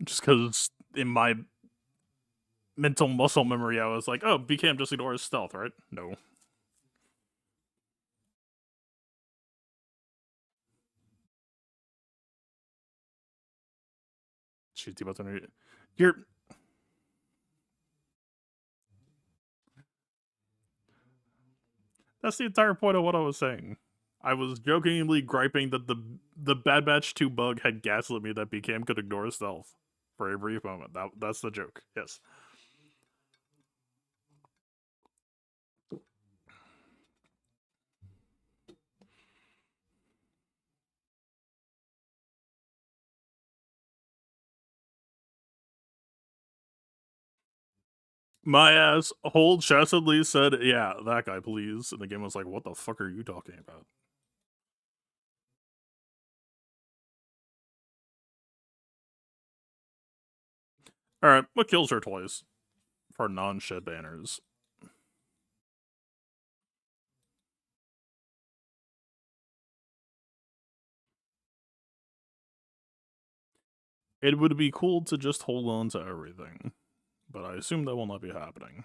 just because in my mental muscle memory I was like, oh, BKM just ignores stealth, right? No. She's about to. You're. That's the entire point of what I was saying. I was jokingly griping that the Bad Batch 2 bug had gaslit me that BKM could ignore stealth for a brief moment. That's the joke. Yes. My ass whole chestedly said, yeah, that guy, please. And the game was like, what the fuck are you talking about? Alright, what kills her twice? For non-shit banners. It would be cool to just hold on to everything, but I assume that will not be happening.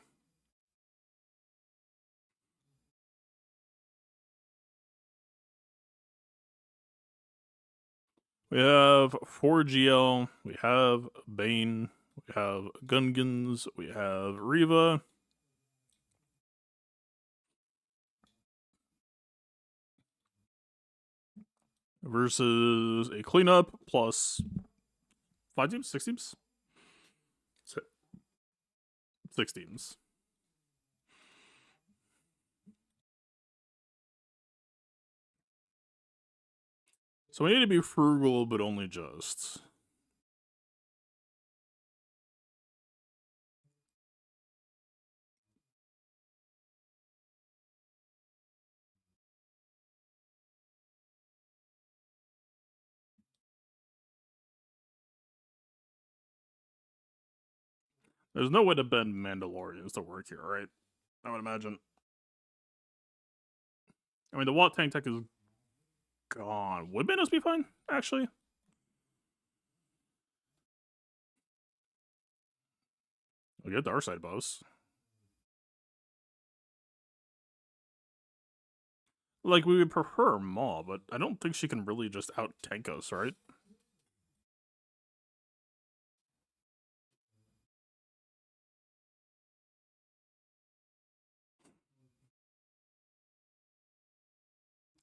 We have 4GL, we have Bane, we have Gungans, we have Riva. Versus a cleanup plus 5 teams? 6 teams? 6 teams. So we need to be frugal, but only just. There's no way to bend Mandalorians to work here, right? I would imagine. I mean, the Watt tank tech is gone. Would Manos be fine, actually? We'll get Dark Side buffs. Like, we would prefer Maw, but I don't think she can really just out-tank us, right?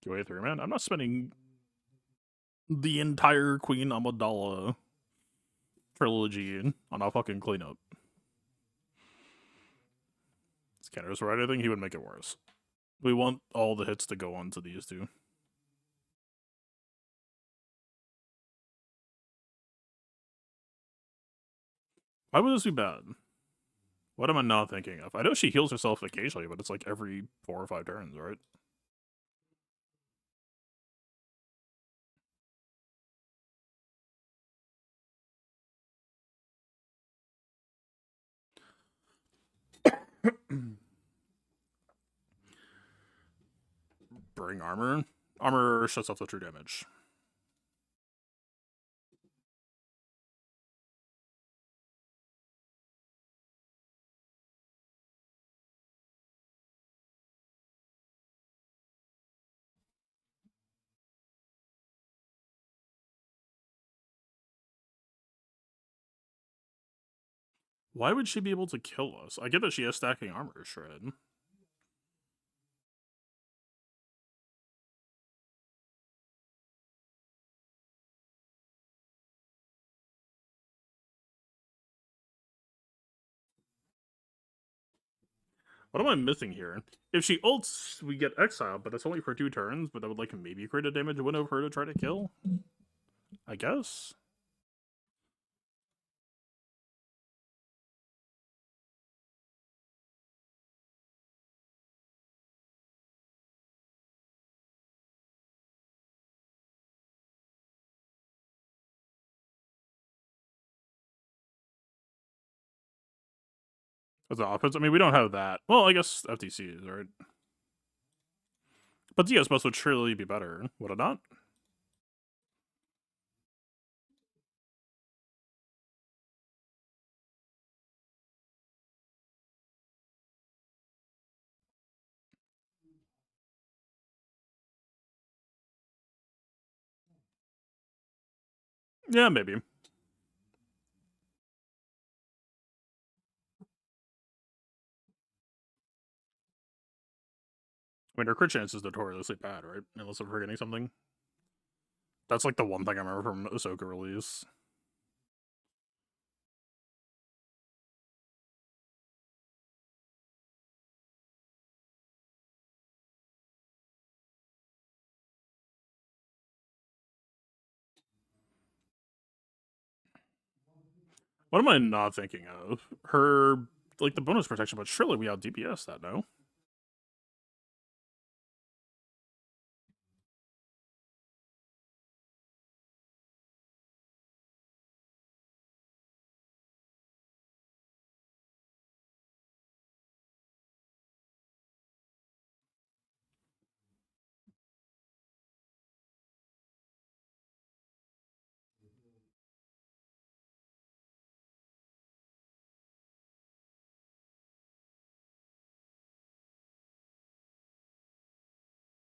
QA3, man. I'm not spending the entire Queen Amidala trilogy on a fucking cleanup. Is Canada's right? I think he would make it worse. We want all the hits to go on to these two. Why would this be bad? What am I not thinking of? I know she heals herself occasionally, but it's like every 4 or 5 turns, right? Bring armor. Armor shuts off the true damage. Why would she be able to kill us? I get that she has stacking armor, Shred. What am I missing here? If she ults, we get exiled, but that's only for 2 turns, but that would like maybe create a damage window for her to try to kill? I guess? As an offense, I mean, we don't have that. Well, I guess FTC is, right? But DS Bus would surely be better, would it not? Yeah, maybe. I mean, her crit chance is notoriously bad, right? Unless I'm forgetting something. That's like the one thing I remember from Ahsoka release. What am I not thinking of? Her, like, the bonus protection, but surely we out DPS that, no?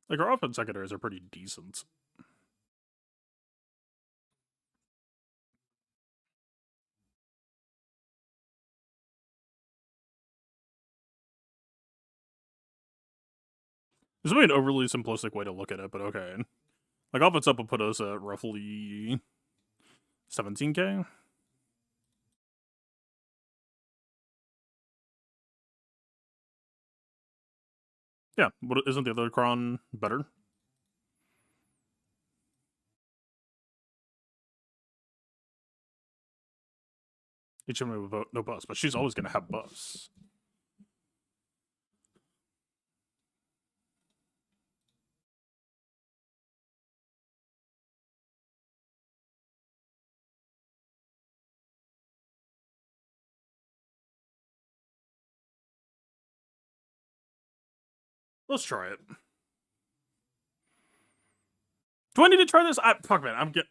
Like, our offense secondaries are pretty decent. This might be an overly simplistic way to look at it, but okay. Like, offense up will put us at roughly 17k. Yeah, what isn't the other Kron better? Each of them with no buffs, but she's always gonna have buffs. Let's try it. Do I need to try this? Fuck, man. I'm getting.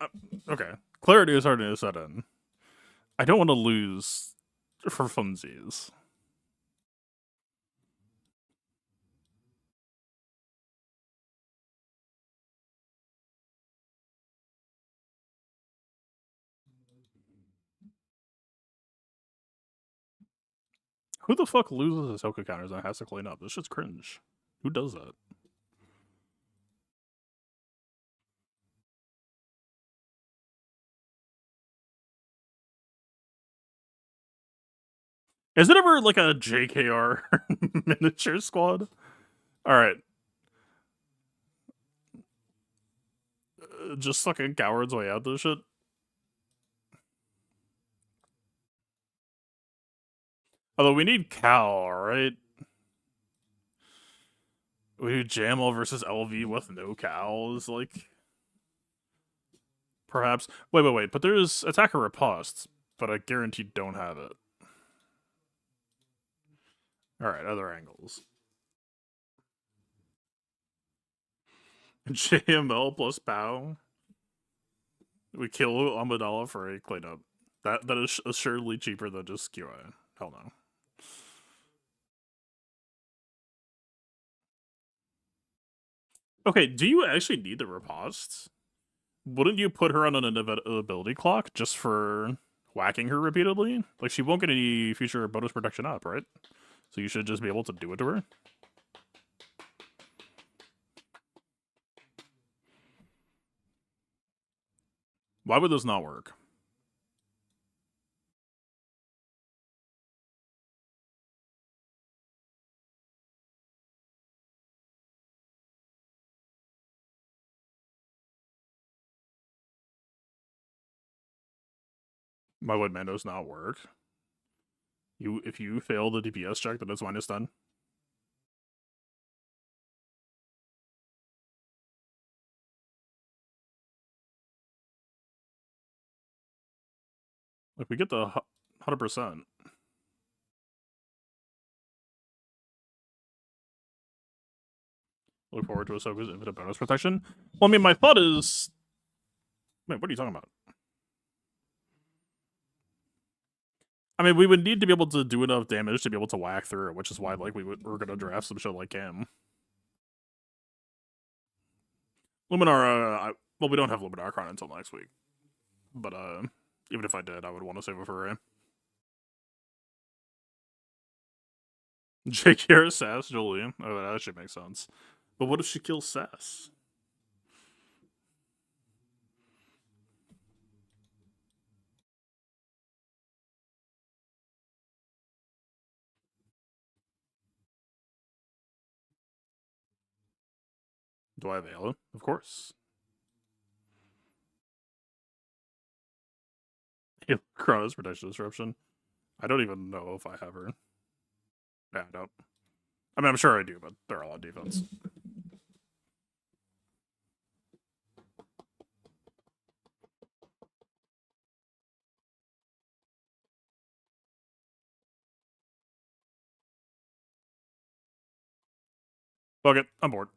Okay. Clarity is starting to set in. I don't want to lose for funsies. Who the fuck loses his Hoka counters and has to clean up? This shit's cringe. Who does that? Is it ever like a JKR miniature squad? Alright. Just fucking coward's way out this shit. Although we need Cal, right? We do Jamal versus LV with no Cal is like... Perhaps. Wait. But there's attacker riposte, but I guarantee don't have it. Alright, other angles. JML plus POW. We kill Amidala for a cleanup. That is assuredly cheaper than just QI. Hell no. Okay, do you actually need the riposte? Wouldn't you put her on an inevitability clock just for whacking her repeatedly? Like, she won't get any future bonus protection up, right? So you should just be able to do it to her? Why would this not work? Why would Mandos not work? If you fail the DPS check, then it's -10. Like, we get the 100%. Look forward to Ahsoka's infinite bonus protection. Well, I mean, my thought is... Wait, what are you talking about? I mean, we would need to be able to do enough damage to be able to whack through, which is why, like, we're gonna draft some shit like Cam. Luminar, well, we don't have Luminar Archon until next week. But, even if I did, I would want to save it for Ray. JKR Sass, Jolie. Oh, that actually makes sense. But what if she kills Sass? Do I have Ayla? Of course. Chronos Protection Disruption. I don't even know if I have her. Yeah, I don't. I mean, I'm sure I do, but they're all on defense. Fuck it, I'm bored.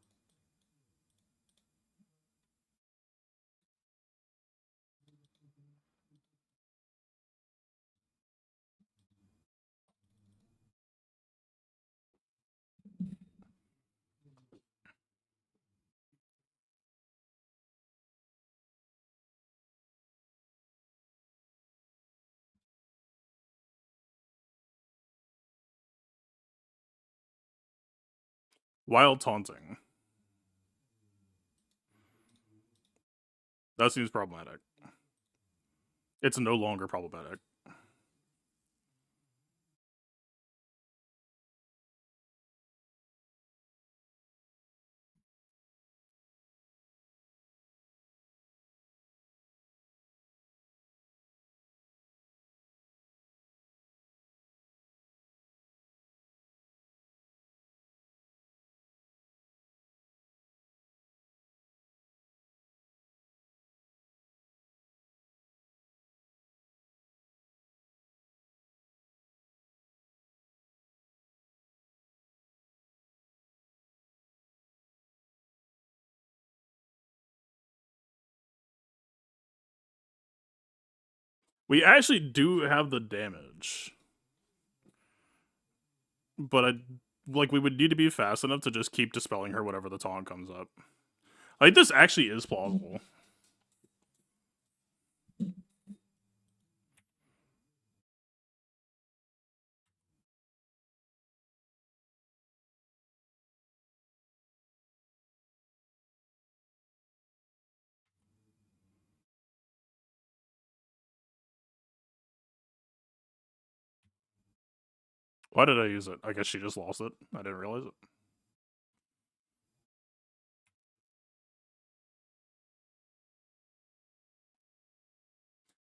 Wild Taunting. That seems problematic. It's no longer problematic. We actually do have the damage. But we would need to be fast enough to just keep dispelling her whenever the taunt comes up. Like, this actually is plausible. Why did I use it? I guess she just lost it. I didn't realize it.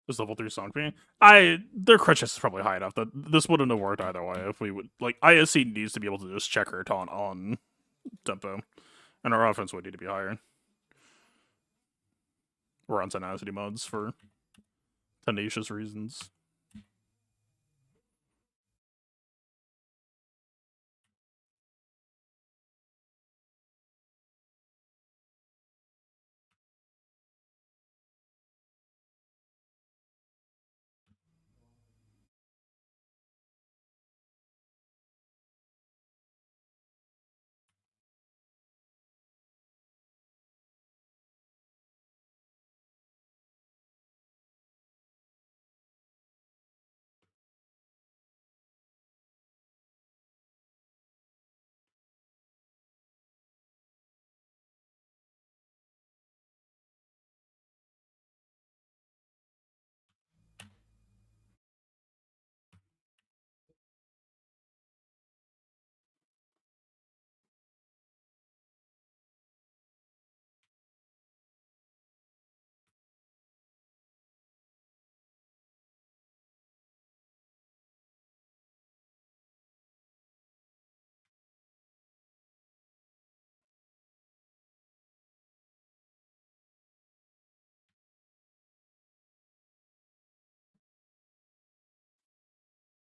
Just level 3 Song Queen. Their crit chest is probably high enough that this wouldn't have worked either way if we would like ISC needs to be able to just check her taunt on tempo. And our offense would need to be higher. We're on tenacity modes for tenacious reasons.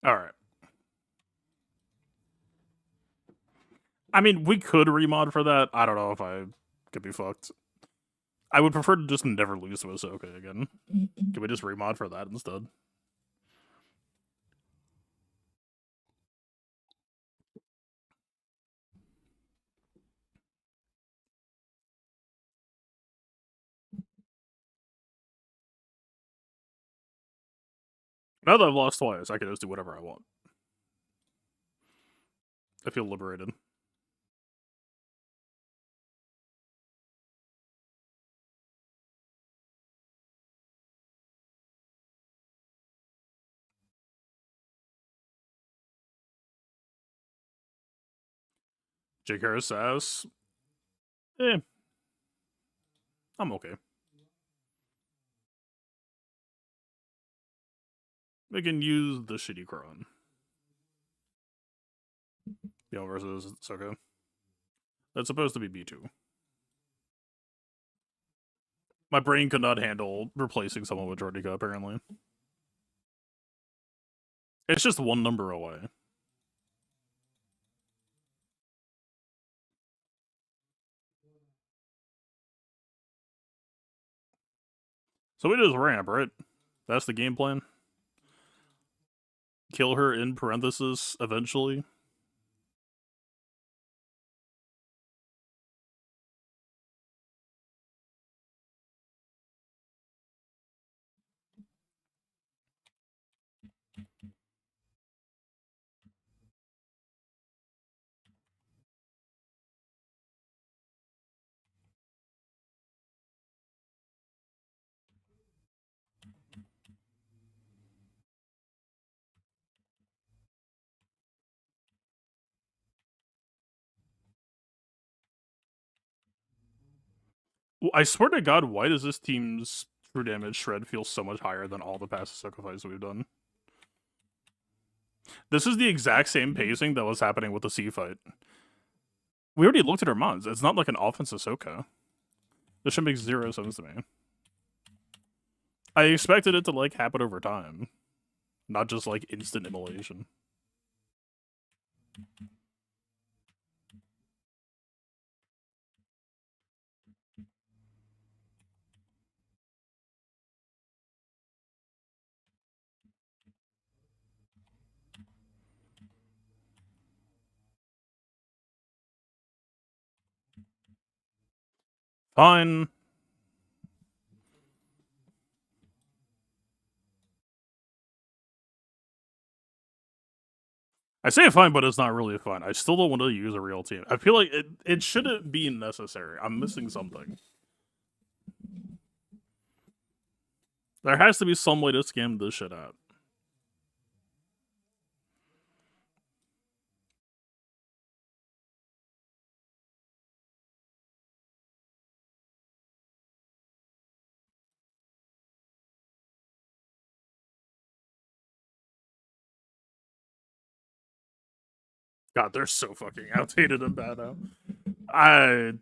Alright. I mean, we could remod for that. I don't know if I could be fucked. I would prefer to just never lose to Ahsoka again. Can we just remod for that instead? Now that I've lost twice, I can just do whatever I want. I feel liberated. Jake Harris ass. I'm okay. We can use the shitty Kron. Yo versus Ahsoka. That's supposed to be B2. My brain could not handle replacing someone with Jordica, apparently. It's just one number away. So we just ramp, right? That's the game plan? Kill her in parenthesis eventually? Well, I swear to God, why does this team's true damage shred feel so much higher than all the past Ahsoka fights we've done? This is the exact same pacing that was happening with the C fight. We already looked at our mods. It's not like an offense Ahsoka. This should make zero sense to me. I expected it to like happen over time, not just like instant immolation. Fine. I say fine, but it's not really fine. I still don't want to use a real team. I feel like it shouldn't be necessary. I'm missing something. There has to be some way to scam this shit out. God, they're so fucking outdated and bad now. I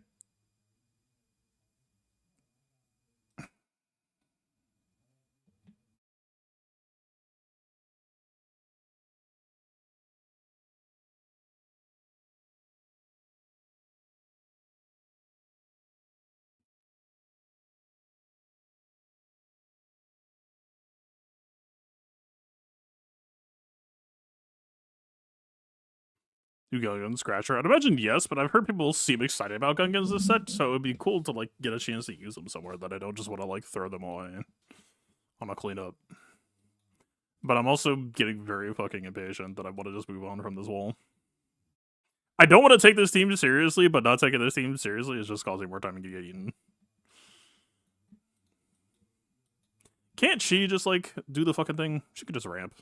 do Gun Scratcher? I'd imagine yes, but I've heard people seem excited about Gungans this set, so it'd be cool to like get a chance to use them somewhere that I don't just want to like throw them away on a cleanup. But I'm also getting very fucking impatient that I want to just move on from this wall. I don't want to take this team seriously, but not taking this team seriously is just causing more time to get eaten. Can't she just like do the fucking thing? She could just ramp.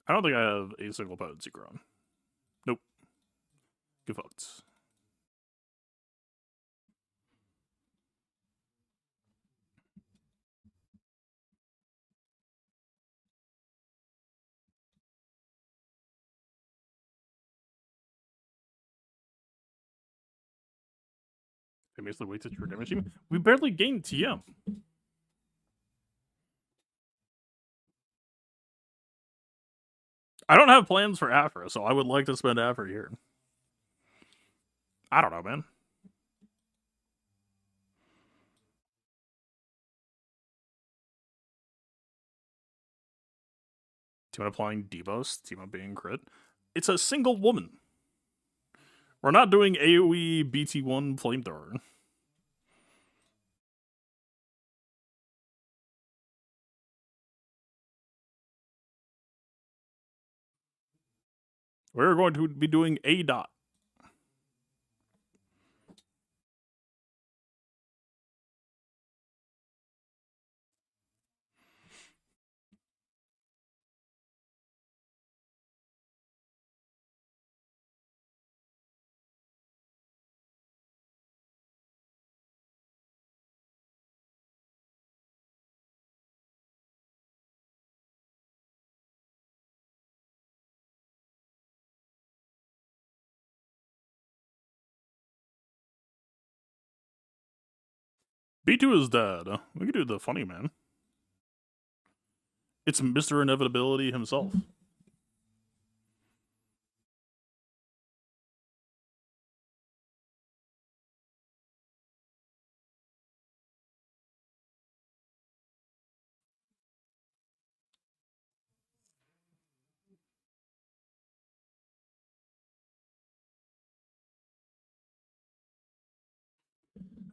I don't think I have a single potency Cron. Nope. Get fucked. It makes the way to true damage team. We barely gained TM. I don't have plans for Afra, so I would like to spend Afra here. I don't know, man. Team applying debuffs, team up being crit. It's a single woman. We're not doing AoE BT1 flamethrower. We're going to be doing a dot. B2 is dead. We could do the funny man. It's Mr. Inevitability himself.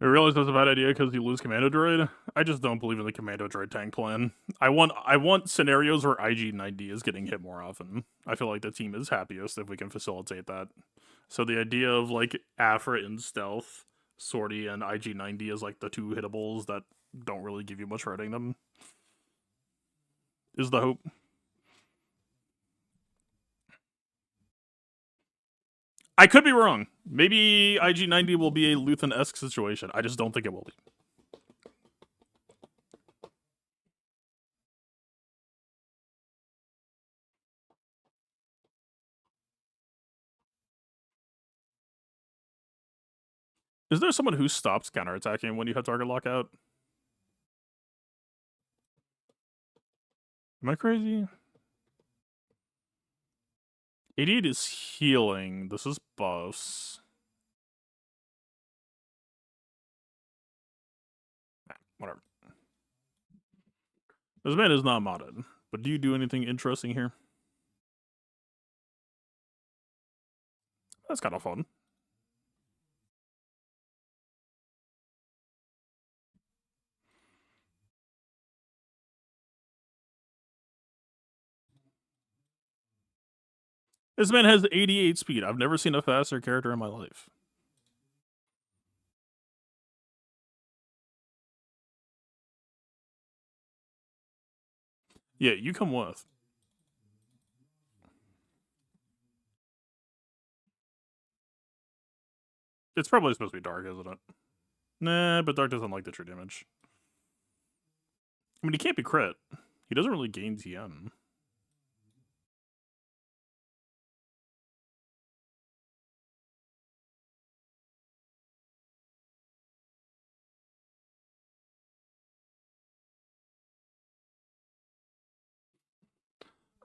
I realize that's a bad idea because you lose Commando Droid. I just don't believe in the Commando Droid tank plan. I want scenarios where IG-90 is getting hit more often. I feel like the team is happiest if we can facilitate that. So the idea of like Afra in stealth, Sortie, and IG-90 is like the two hittables that don't really give you much for hitting them is the hope. I could be wrong. Maybe IG-90 will be a Luthen-esque situation. I just don't think it will be. Is there someone who stops counterattacking when you have target lockout? Am I crazy? 88 is healing. This is buffs. Whatever. This man is not modded. But do you do anything interesting here? That's kind of fun. This man has 88 speed. I've never seen a faster character in my life. Yeah, you come with. It's probably supposed to be dark, isn't it? Nah, but Dark doesn't like the true damage. I mean, he can't be crit. He doesn't really gain TM.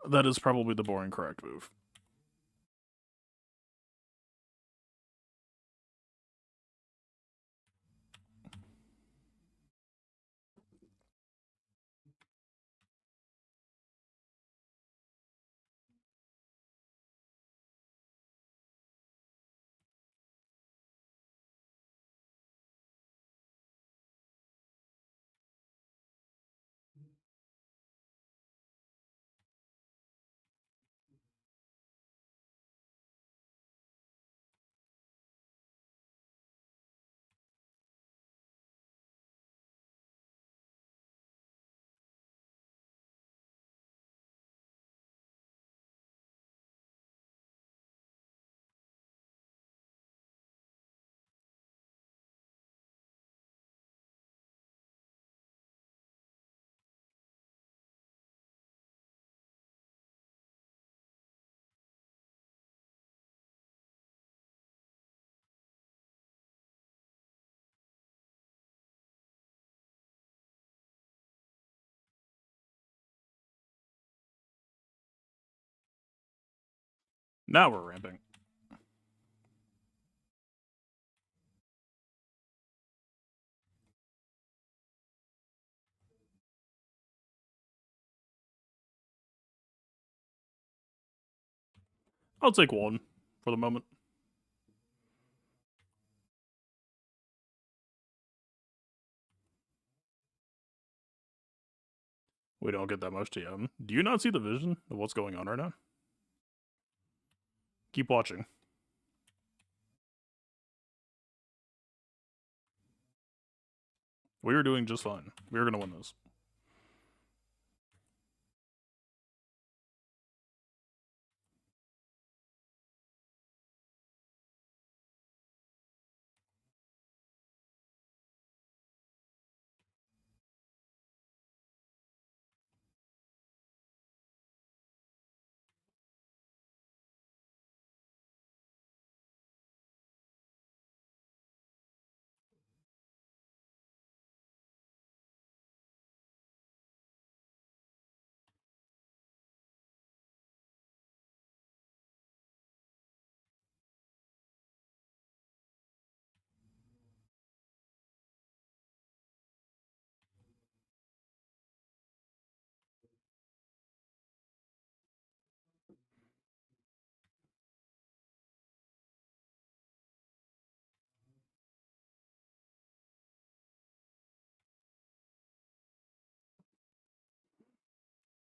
That is probably the boring correct move. Now we're ramping. I'll take one for the moment. We don't get that much TM. Do you not see the vision of what's going on right now? Keep watching. We were doing just fine. We were going to win this.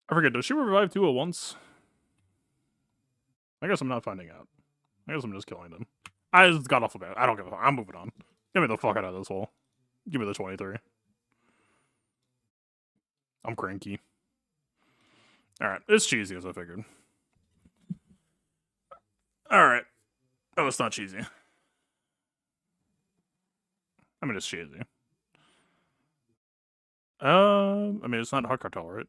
I forget, does she revive 2 at once? I guess I'm not finding out. I guess I'm just killing them. I just got off of it. I don't give a fuck. I'm moving on. Get me the fuck out of this hole. Give me the 23. I'm cranky. Alright, it's cheesy as I figured. Alright. Oh, it's not cheesy. I mean, it's cheesy. I mean, it's not hard cartel, right?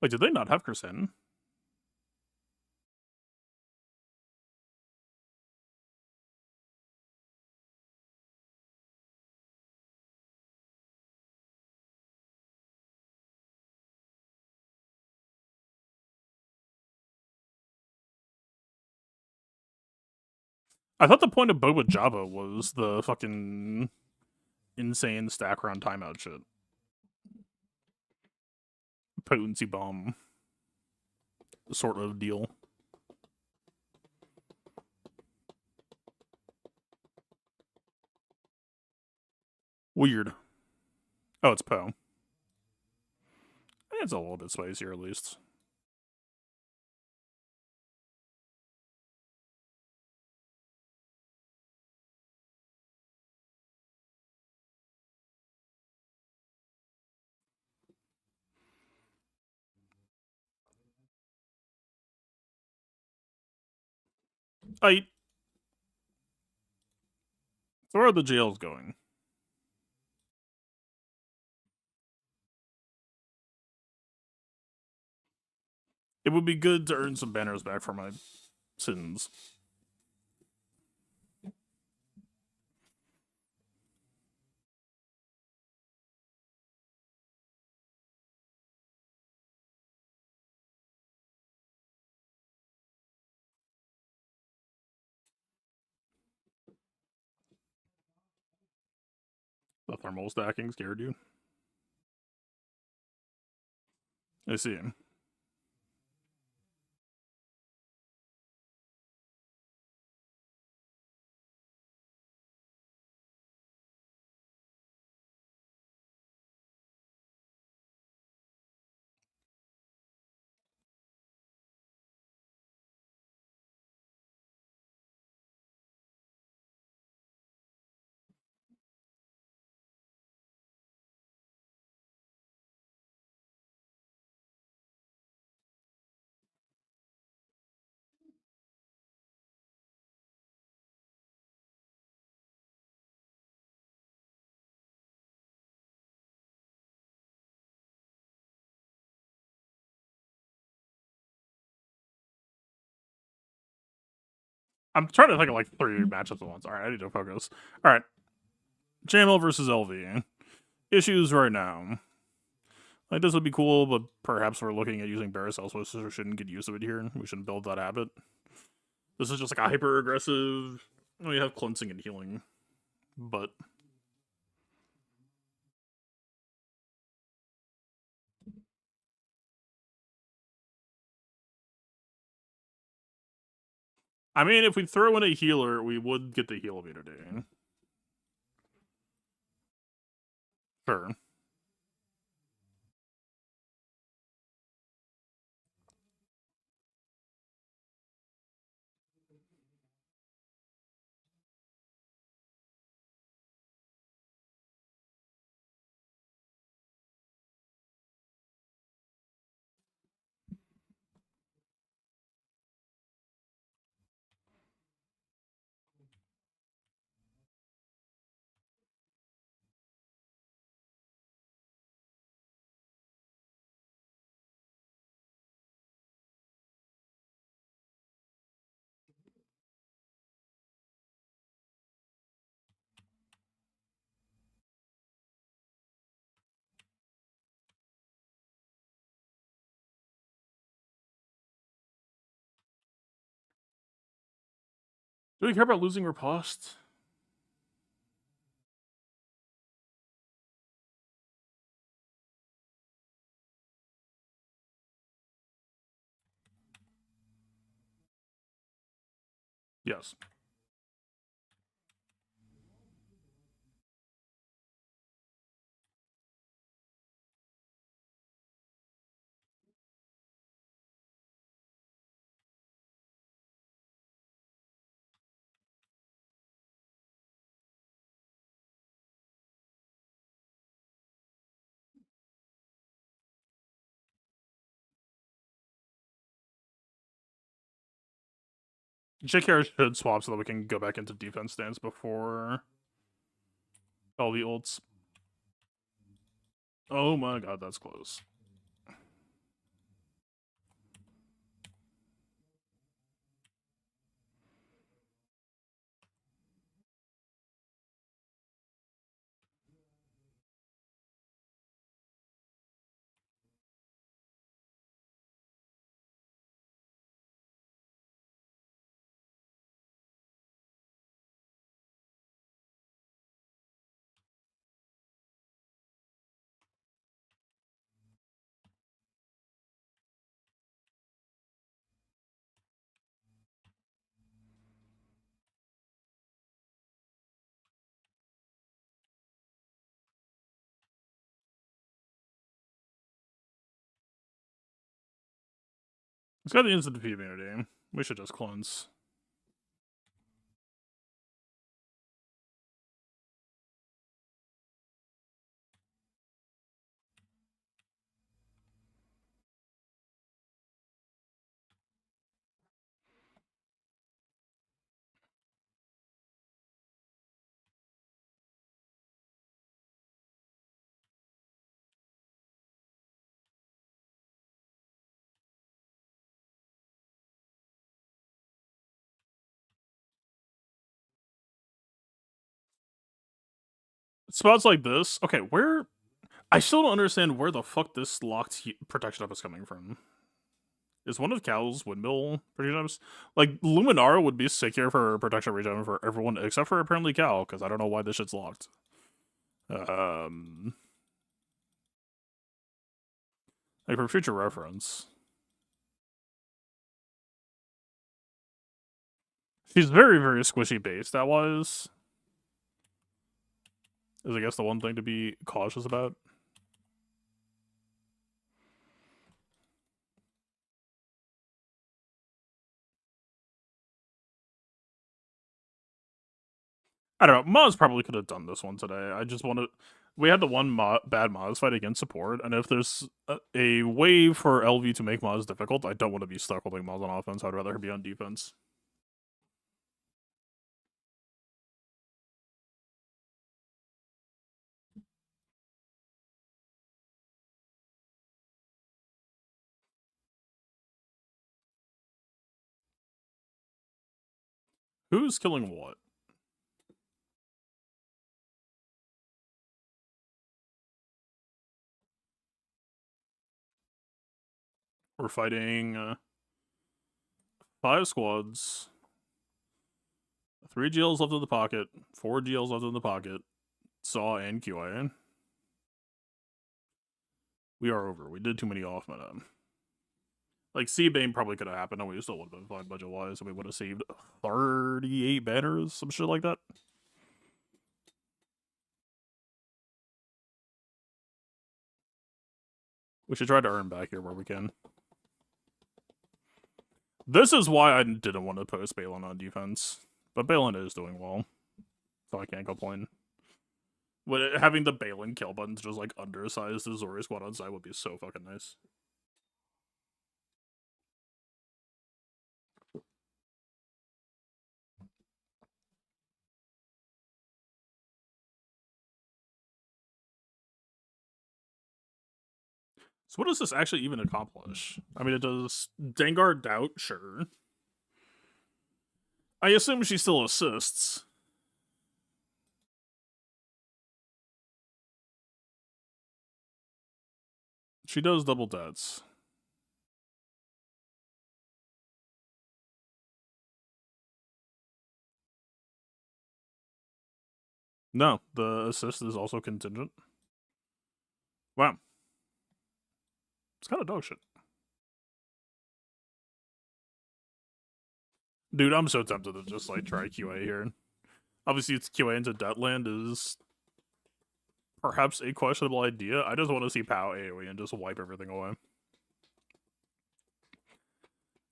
Wait, did they not have Kersen? I thought the point of Boba Java was the fucking insane stack round timeout shit. Potency bomb sort of deal. Weird. Oh, it's Poe. It's a little bit spicier, at least. I. So where are the jails going? It would be good to earn some banners back for my sins. The thermal stacking scared you? I see. I'm trying to think of like 3 matchups at once. Alright, I need to focus. Alright. JML versus LV. Issues right now. Like, this would be cool, but perhaps we're looking at using Barricel, so we shouldn't get used to it here. We shouldn't build that habit. This is just like a hyper-aggressive... We have cleansing and healing. But... I mean, if we throw in a healer, we would get the heal immunity. Sure. Do we care about losing riposte? Yes. JKR should swap so that we can go back into defense stance before all the ults. Oh my god, that's close. It's got the instant defeat immunity. We should just cleanse. spots like this. Okay, where I still don't understand where the fuck this locked protection up is coming from. Is one of Cal's windmill protections like Luminara would be sick here for protection regen for everyone except for apparently Cal, because I don't know why this shit's locked. Like for future reference. She's very, very squishy base, that was. Is I guess the one thing to be cautious about. I don't know. Maz probably could have done this one today. I just wanted. We had the one bad Maz fight against support, and if there's a way for LV to make Maz difficult, I don't want to be stuck holding Maz on offense. I'd rather be on defense. Who's killing what? We're fighting 5 squads, 3 GLs left in the pocket, 4 GLs left in the pocket, Saw and QA. We are over. We did too many off meta. Like, C-Bane probably could have happened, and we still would have been fine budget-wise, and we would have saved 38 banners, some shit like that. We should try to earn back here where we can. This is why I didn't want to post Balin on defense. But Balin is doing well, so I can't complain. But having the Balin kill buttons just, like, undersized the Zori squad on side would be so fucking nice. So what does this actually even accomplish? I mean, it does Dengar doubt, sure. I assume she still assists. She does double deaths. No, the assist is also contingent. Wow. It's kind of dog shit. Dude, I'm so tempted to just, like, try QA here. Obviously, it's QA into Deathland is perhaps a questionable idea. I just want to see POW AoE and just wipe everything away.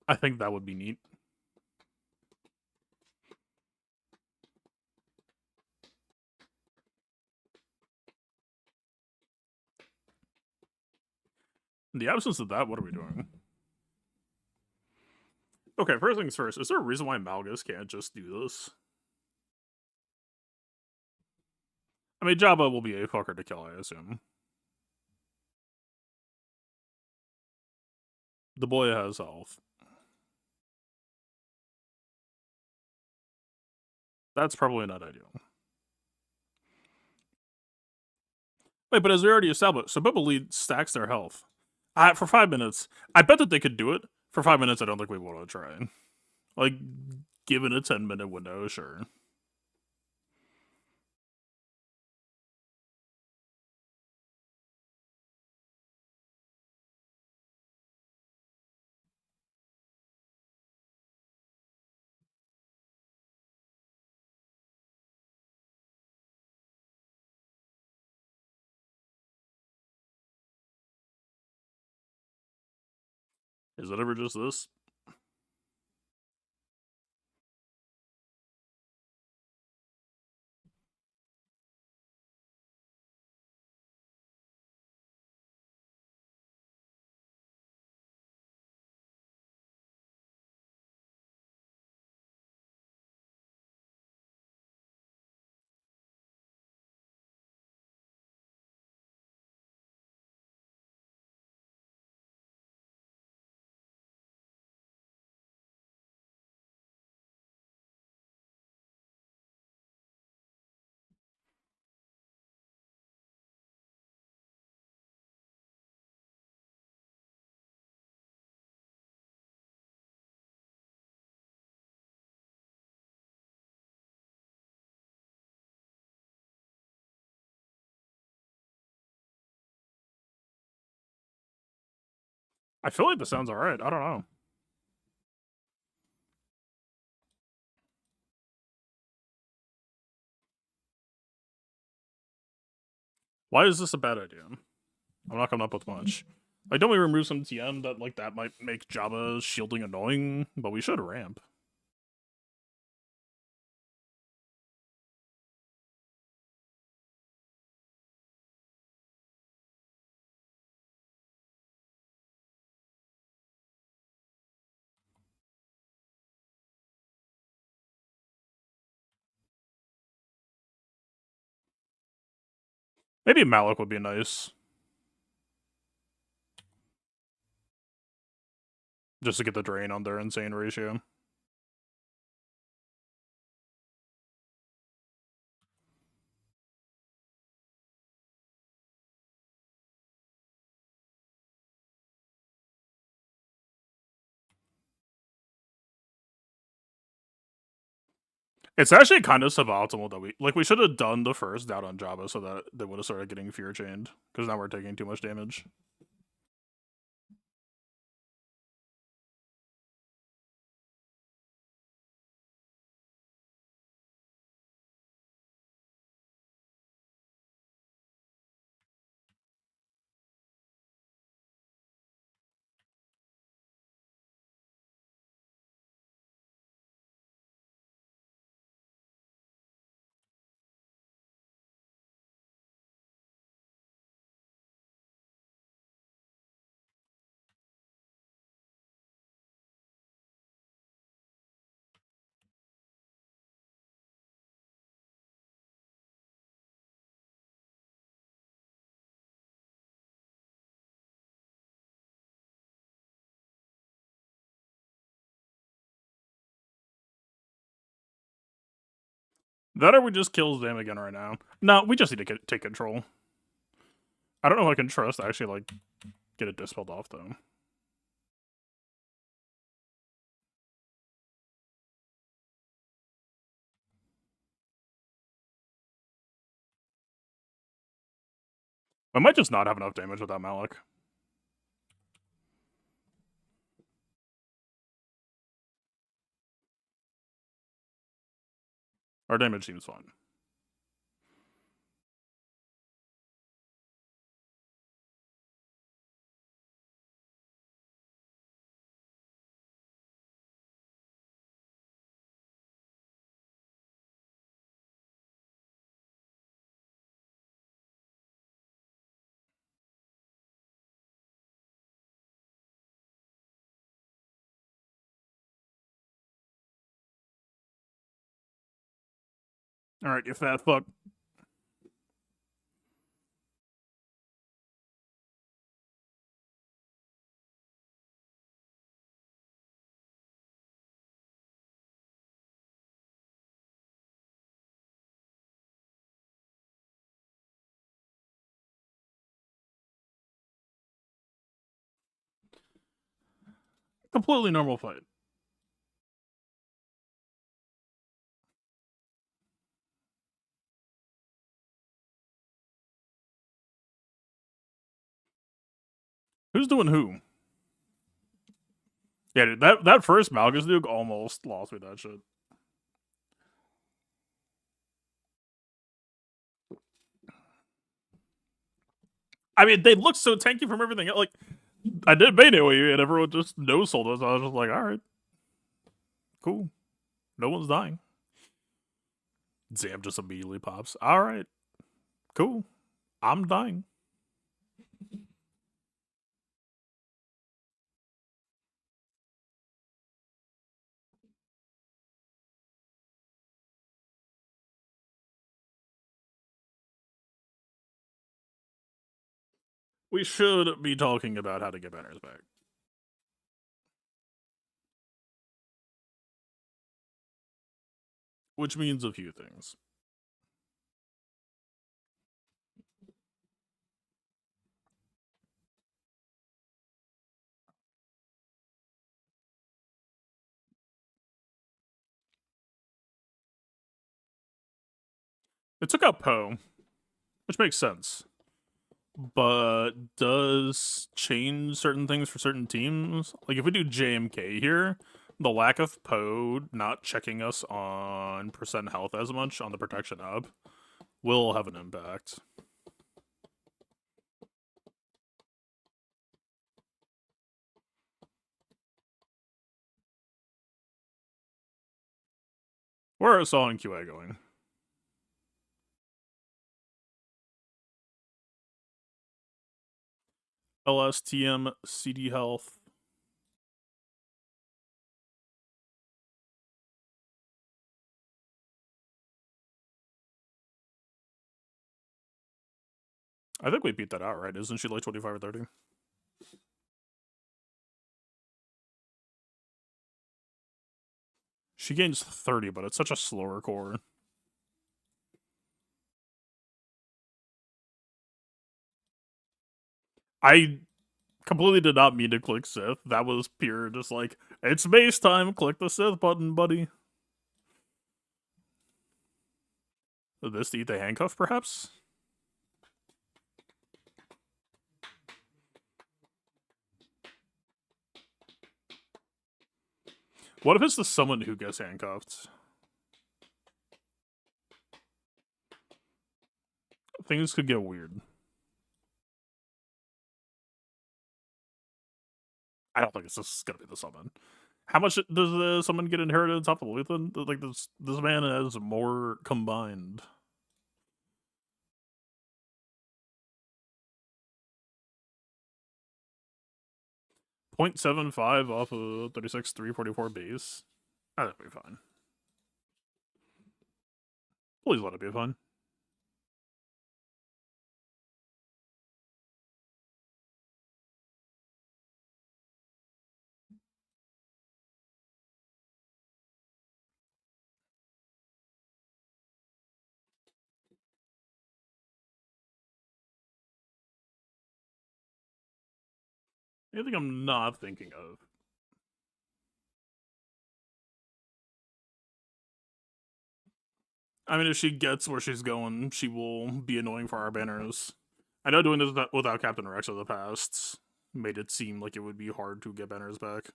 I think that would be neat. In the absence of that, what are we doing? Okay, first things first. Is there a reason why Malgus can't just do this? I mean, Jabba will be a fucker to kill, I assume. The boy has health. That's probably not ideal. Wait, but as we already established, so Boba Lead stacks their health. For 5 minutes, I bet that they could do it. For 5 minutes, I don't think we want to try. Like, given a 10-minute window, sure. Is it ever just this? I feel like this sounds alright. I don't know. Why is this a bad idea? I'm not coming up with much. Like, don't we remove some TM that, like, that might make Jabba's shielding annoying? But we should ramp. Maybe Malik would be nice. Just to get the drain on their insane ratio. It's actually kind of suboptimal that we should have done the first doubt on Jabba so that they would have started getting fear chained, because now we're taking too much damage. That or we just kill them again right now. No, we just need to take control. I don't know if I can trust actually, like, get it dispelled off, though. I might just not have enough damage without Malik. Our damage seems fine. Alright, you fat fuck. Completely normal fight. Who's doing who? Yeah, dude, that first Malgus Duke almost lost me that shit. I mean, they look so tanky from everything. Like, I did Baneaway and everyone just no-sold us. I was just like, alright. Cool. No one's dying. Zam just immediately pops. Alright. Cool. I'm dying. We should be talking about how to get banners back. Which means a few things. It took out Poe, which makes sense. but does change certain things for certain teams. Like if we do JMK here, the lack of Poe not checking us on percent health as much on the protection up will have an impact. Where are Saw and QA going? LSTM CD health. I think we beat that out, right? Isn't she like 25 or 30? She gains 30, but it's such a slower core. I completely did not mean to click Sith. That was pure just like, it's base time, click the Sith button, buddy. This to eat the handcuff, perhaps? What if it's the someone who gets handcuffed? Things could get weird. I don't think it's just gonna be the summon. How much does the summon get inherited on top of Luthen? Like this man has more combined. .75 off of 36, 344 base. That'd be fine. Please let it be fine. Anything I'm not thinking of? I mean, if she gets where she's going, she will be annoying for our banners. I know doing this without Captain Rex in the past made it seem like it would be hard to get banners back.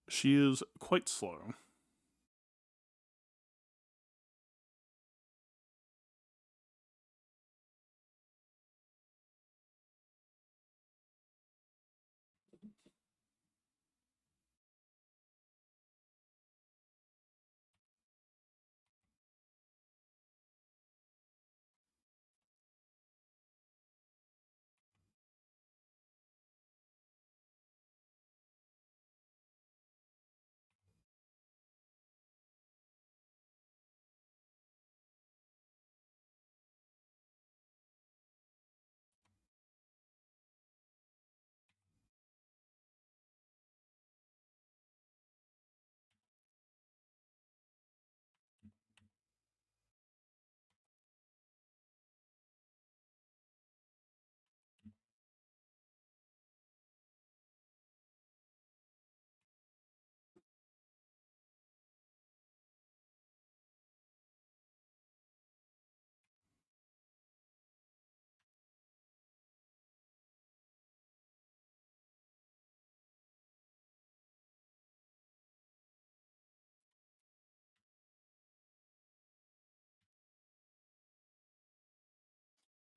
She is quite slow.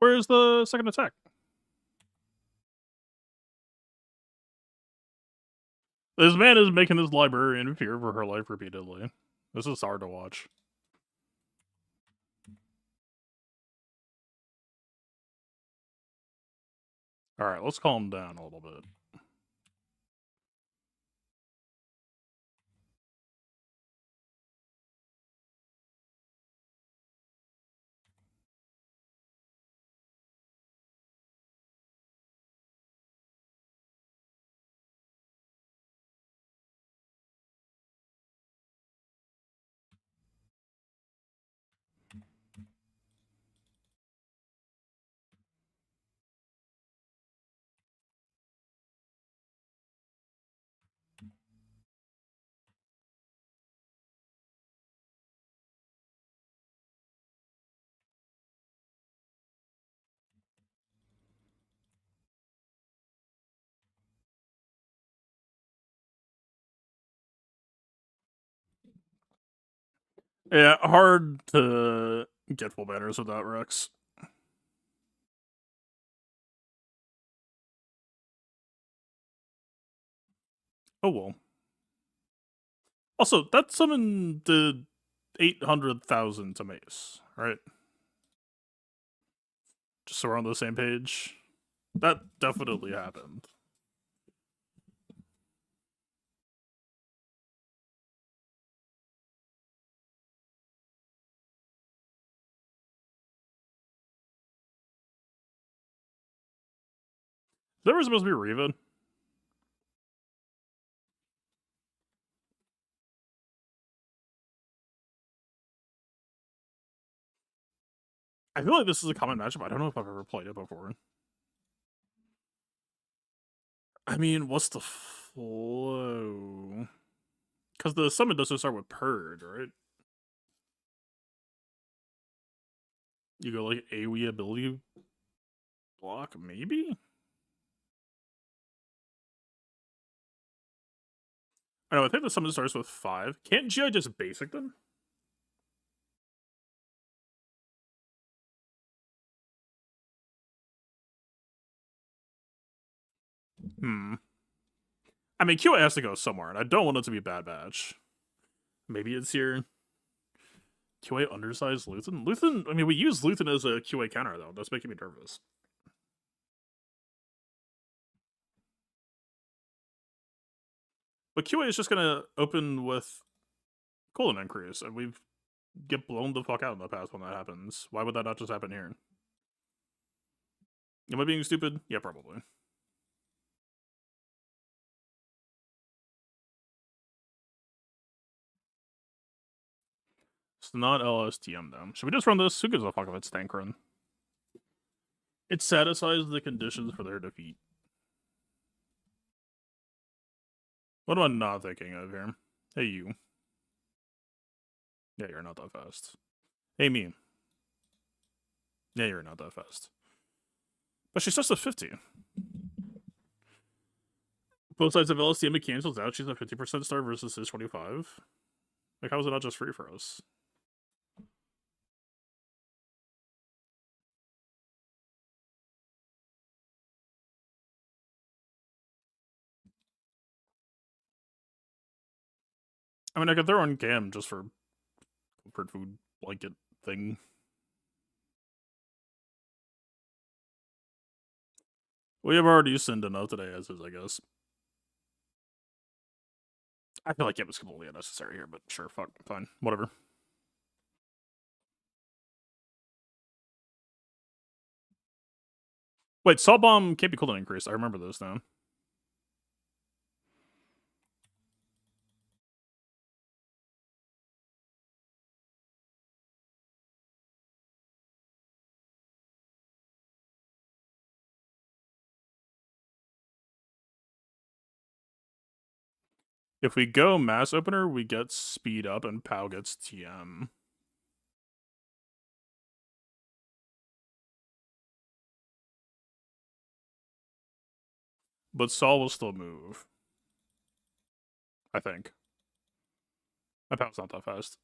Where's the second attack? This man is making this librarian fear for her life repeatedly. This is hard to watch. Alright, let's calm down a little bit. Yeah, hard to get full banners without Rex. Oh well. Also, that summon did 800,000 to Mace, right? Just so we're on the same page. That definitely happened. There was supposed to be Riven. I feel like this is a common matchup. I don't know if I've ever played it before. I mean, what's the flow? Because the summon doesn't start with Purge, right? You go like AoE ability block, maybe? I know, I think the summon starts with 5. Can't GI just basic them? I mean, QA has to go somewhere, and I don't want it to be Bad Batch. Maybe it's here. QA undersized Luthen? Luthen, I mean, we use Luthen as a QA counter, though. That's making me nervous. But QA is just gonna open with cooldown increase, and we get blown the fuck out in the past when that happens. Why would that not just happen here? Am I being stupid? Yeah, probably. It's not LSTM, though. Should we just run this? Who gives a fuck if it's tank run? It satisfies the conditions for their defeat. What am I not thinking of here? Hey, you. Yeah, you're not that fast. Hey, me. Yeah, you're not that fast. But she's just a 50. Both sides of LSTM cancels out. She's a 50% star versus his 25. Like, how is it not just free for us? I mean, I could throw on Cam just for comfort food blanket thing. We have already sinned enough today as is, I guess. I feel like it was completely unnecessary here, but sure, fuck, fine, whatever. Wait, Salt Bomb can't be cooldown increased. I remember this now. If we go Mass Opener, we get speed up and Pow gets TM. But Saul will still move. I think. My Pow's not that fast.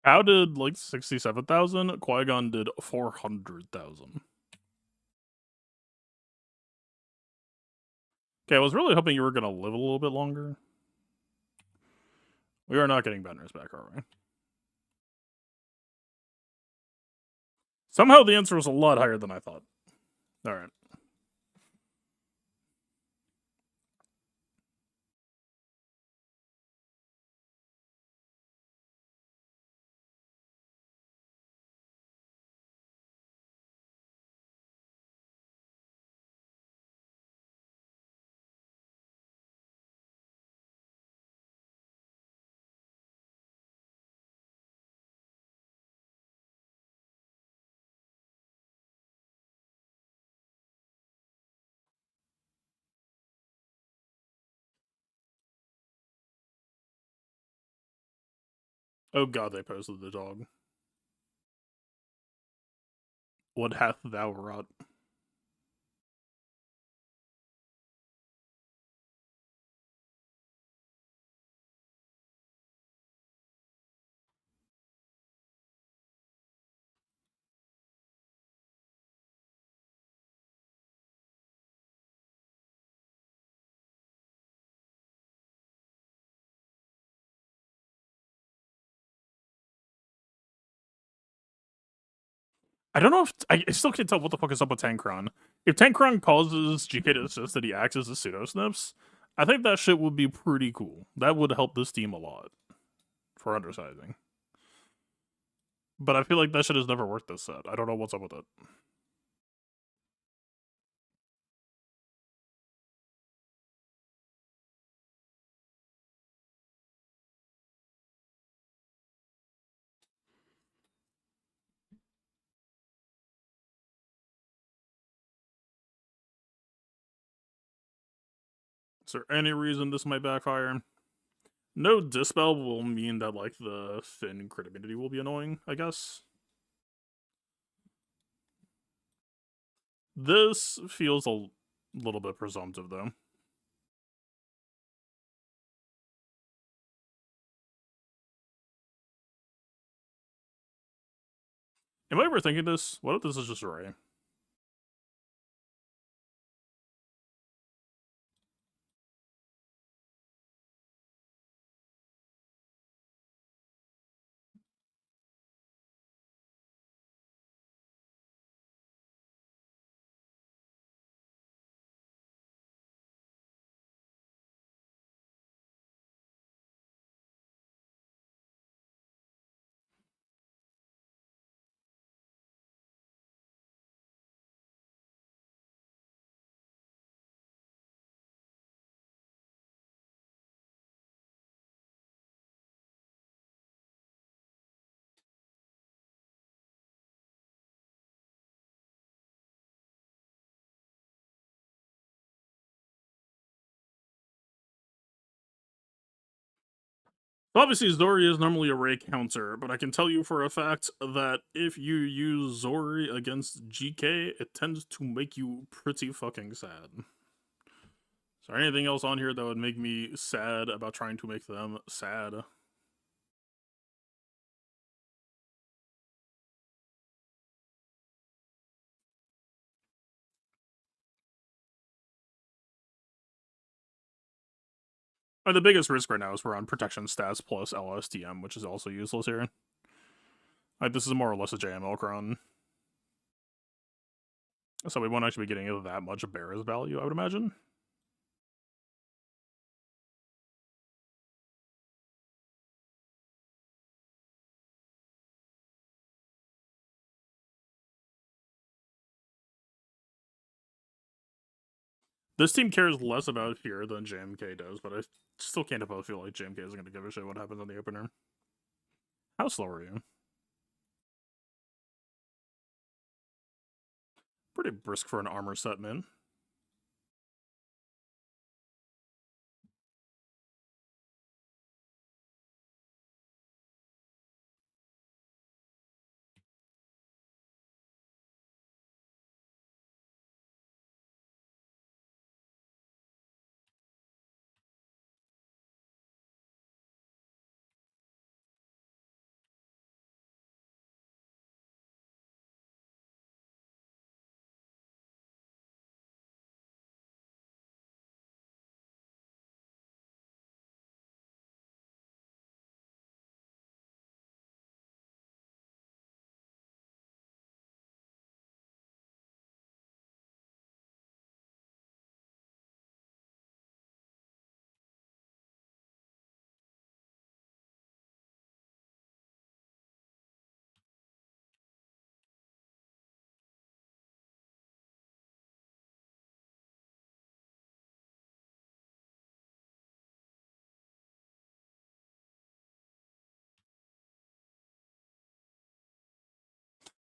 How did like 67,000? Qui-Gon did 400,000. Okay, I was really hoping you were gonna live a little bit longer. We are not getting Banners back, are we? Somehow the answer was a lot higher than I thought. Alright. Oh god, they posted the dog. What hath thou wrought? I don't know if I still can't tell what the fuck is up with Tankron. If Tankron causes GK to insist that he acts as a pseudo snips, I think that shit would be pretty cool. That would help this team a lot for undersizing. But I feel like that shit has never worked this set. I don't know what's up with it. Is there any reason this might backfire? No dispel will mean that like the thin crit immunity will be annoying, I guess. This feels a little bit presumptive though. Am I overthinking this? What if this is just Ray? Obviously, Zori is normally a Ray counter, but I can tell you for a fact that if you use Zori against GK, it tends to make you pretty fucking sad. Is there anything else on here that would make me sad about trying to make them sad? The biggest risk right now is we're on protection stats plus LSTM, which is also useless here. Like, this is more or less a JML cron. So we won't actually be getting that much Barra's value, I would imagine. This team cares less about here than JMK does, but I still can't help but feel like JMK isn't going to give a shit what happens on the opener. How slow are you? Pretty brisk for an armor set, man.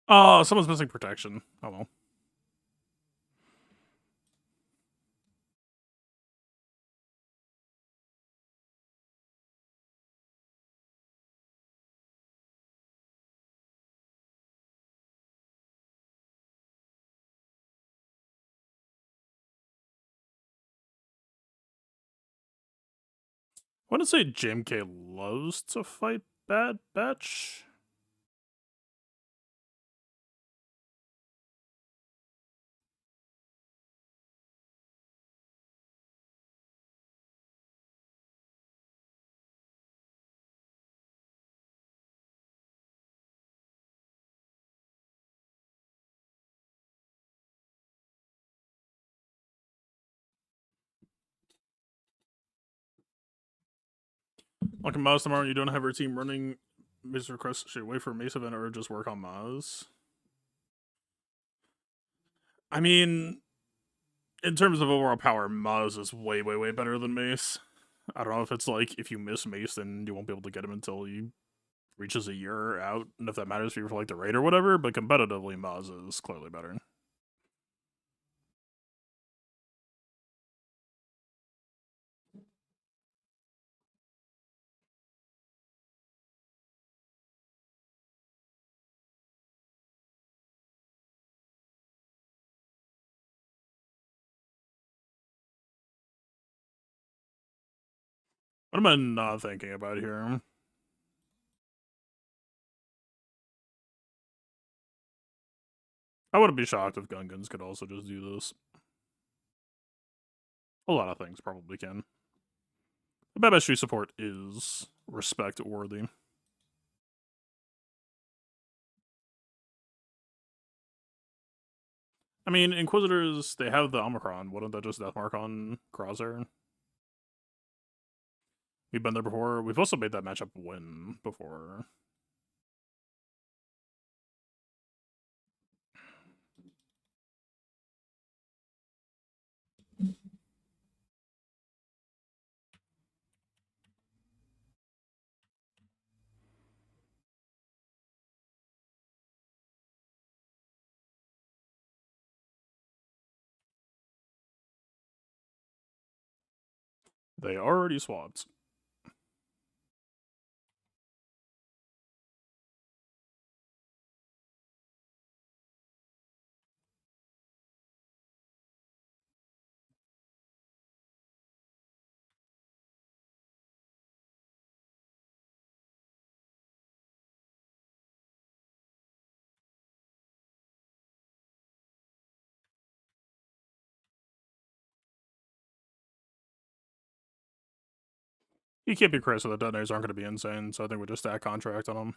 Oh, someone's missing protection. Oh well. I want to say JMK loves to fight Bad Batch. Like a Maz tomorrow, you don't have your team running Maze requests. Should wait for a Mace event or just work on Maz? I mean, in terms of overall power, Maz is way, way, way better than Mace. I don't know if it's like if you miss Mace, then you won't be able to get him until he reaches a year out, and if that matters for you for like the raid or whatever. But competitively, Maz is clearly better. What am I not thinking about here? I wouldn't be shocked if Gungans could also just do this. A lot of things probably can. The Bad Batch support is respect worthy. I mean, Inquisitors, they have the Omicron. Wouldn't that just deathmark on Crosshair? We've been there before. We've also made that matchup win before. They already swapped. You can't be Chris, so the detonators aren't going to be insane, so I think we just stack contract on them.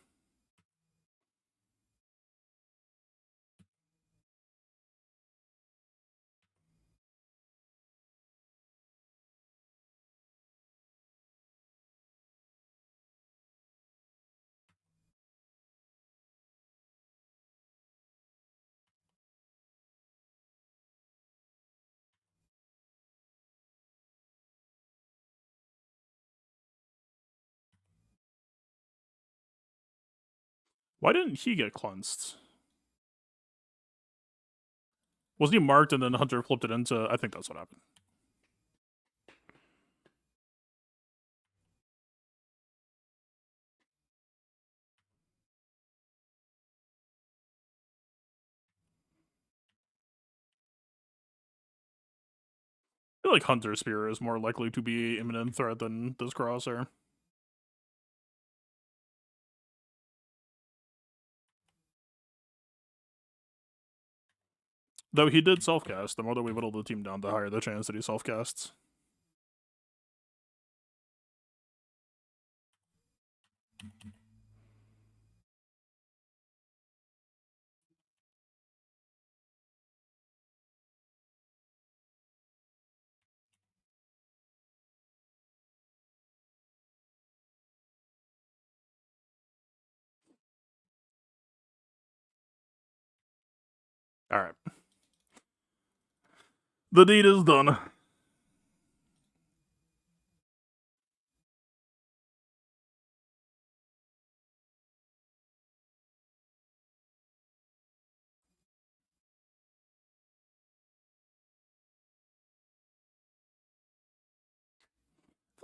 Why didn't he get cleansed? Wasn't he marked and then Hunter flipped it into... I think that's what happened. I feel like Hunter's Spear is more likely to be imminent threat than this Crosshair. Though he did self-cast. The more that we whittle the team down, the higher the chance that he self-casts. Alright. The deed is done.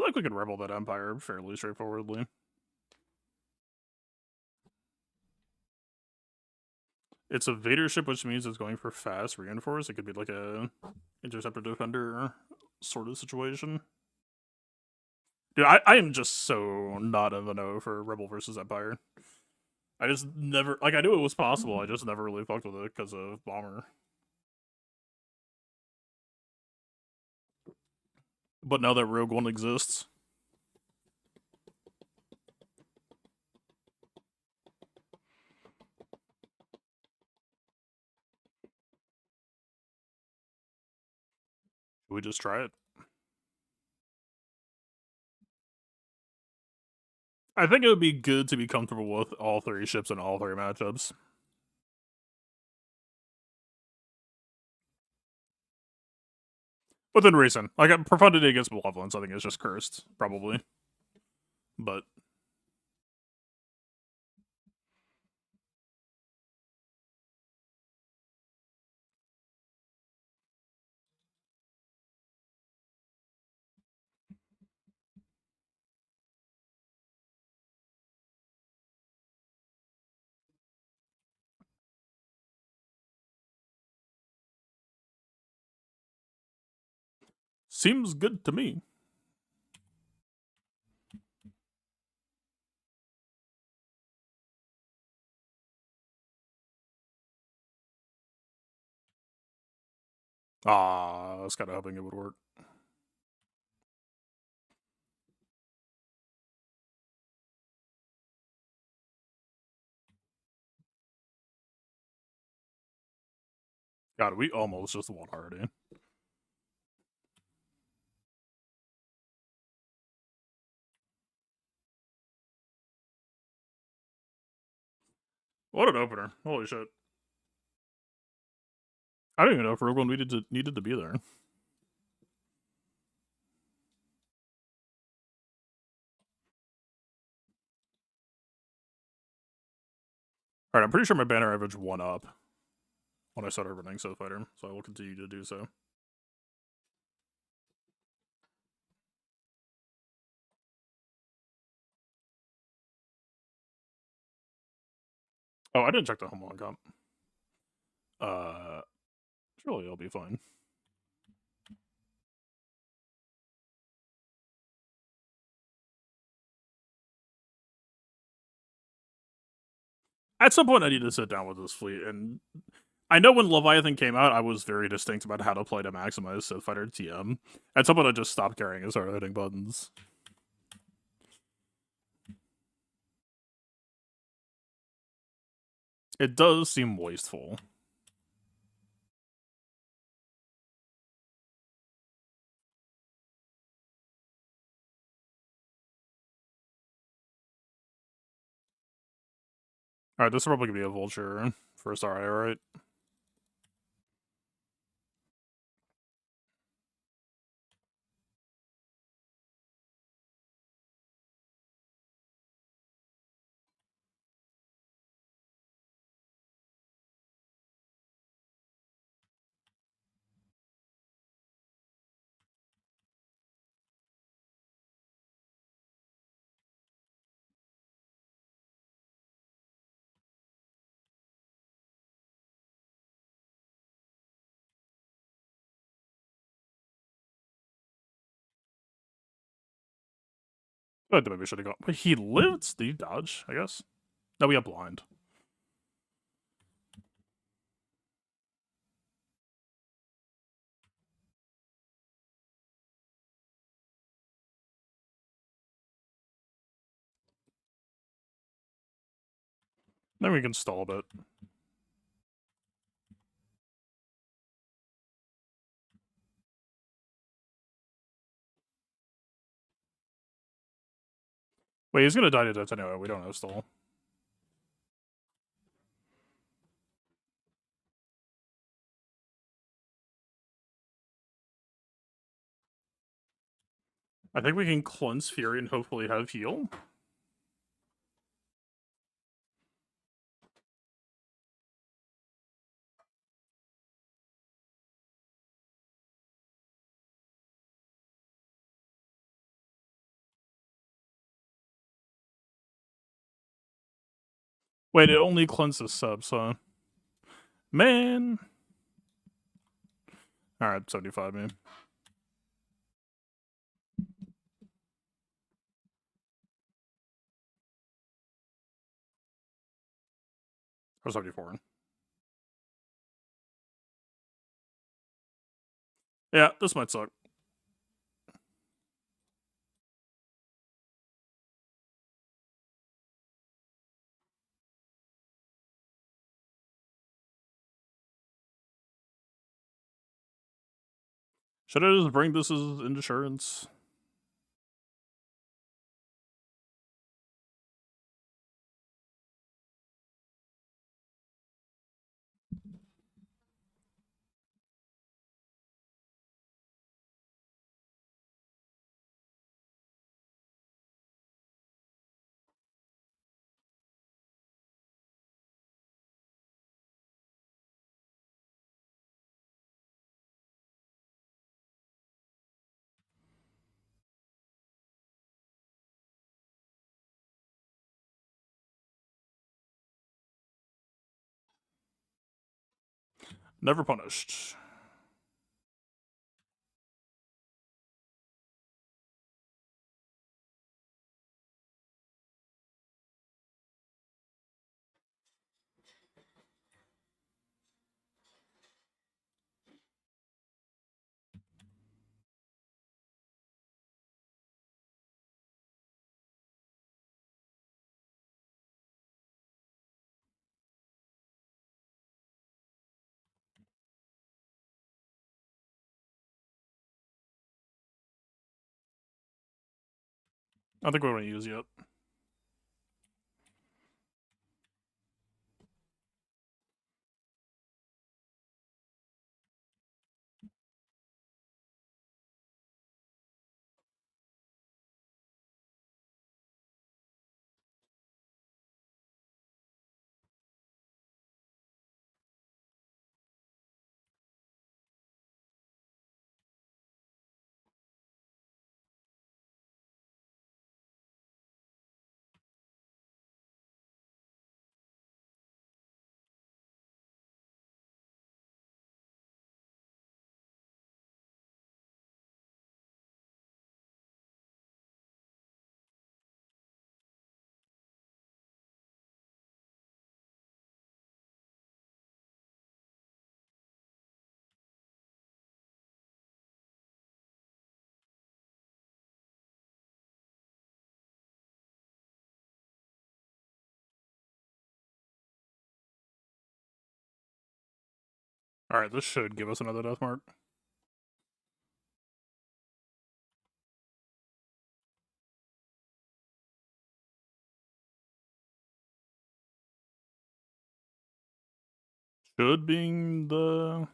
feel like we could rebel that Empire fairly straightforwardly. It's a Vader ship, which means it's going for fast reinforce. It could be like a interceptor defender sort of situation. Dude, I am just so not in the know for Rebel versus Empire. I just never, like, I knew it was possible, I just never really fucked with it because of Bomber. But now that Rogue One exists, we just try it. I think it would be good to be comfortable with all three ships in all three matchups. Within reason. Like, Profundity against Malevolence, I think is just cursed, probably. But seems good to me. I was kind of hoping it would work. God, we almost just won already. What an opener. Holy shit. I don't even know if Rogue One needed to be there. Alright, I'm pretty sure my banner average 1 up when I started running Sith Fighter, so I will continue to do so. Oh, I didn't check the home run comp. Surely it'll be fine. At some point, I need to sit down with this fleet, and I know when Leviathan came out, I was very distinct about how to play to maximize Sith Fighter TM. At some point, I just stopped caring and started hitting buttons. It does seem wasteful. Alright, this is probably gonna be a Vulture first RI, right? I think maybe we should have gone. But he lived? Did he dodge, I guess? No, we have blind. Then we can stall a bit. Wait, he's gonna die to death anyway. We don't know stall. I think we can cleanse Fury and hopefully have heal. Wait, it only cleanses subs, huh? Man. Alright, 75, man. Or 74. Yeah, this might suck. Should I just bring this as insurance? Never punished. I think we don't use yet. Alright, this should give us another death mark. Should being the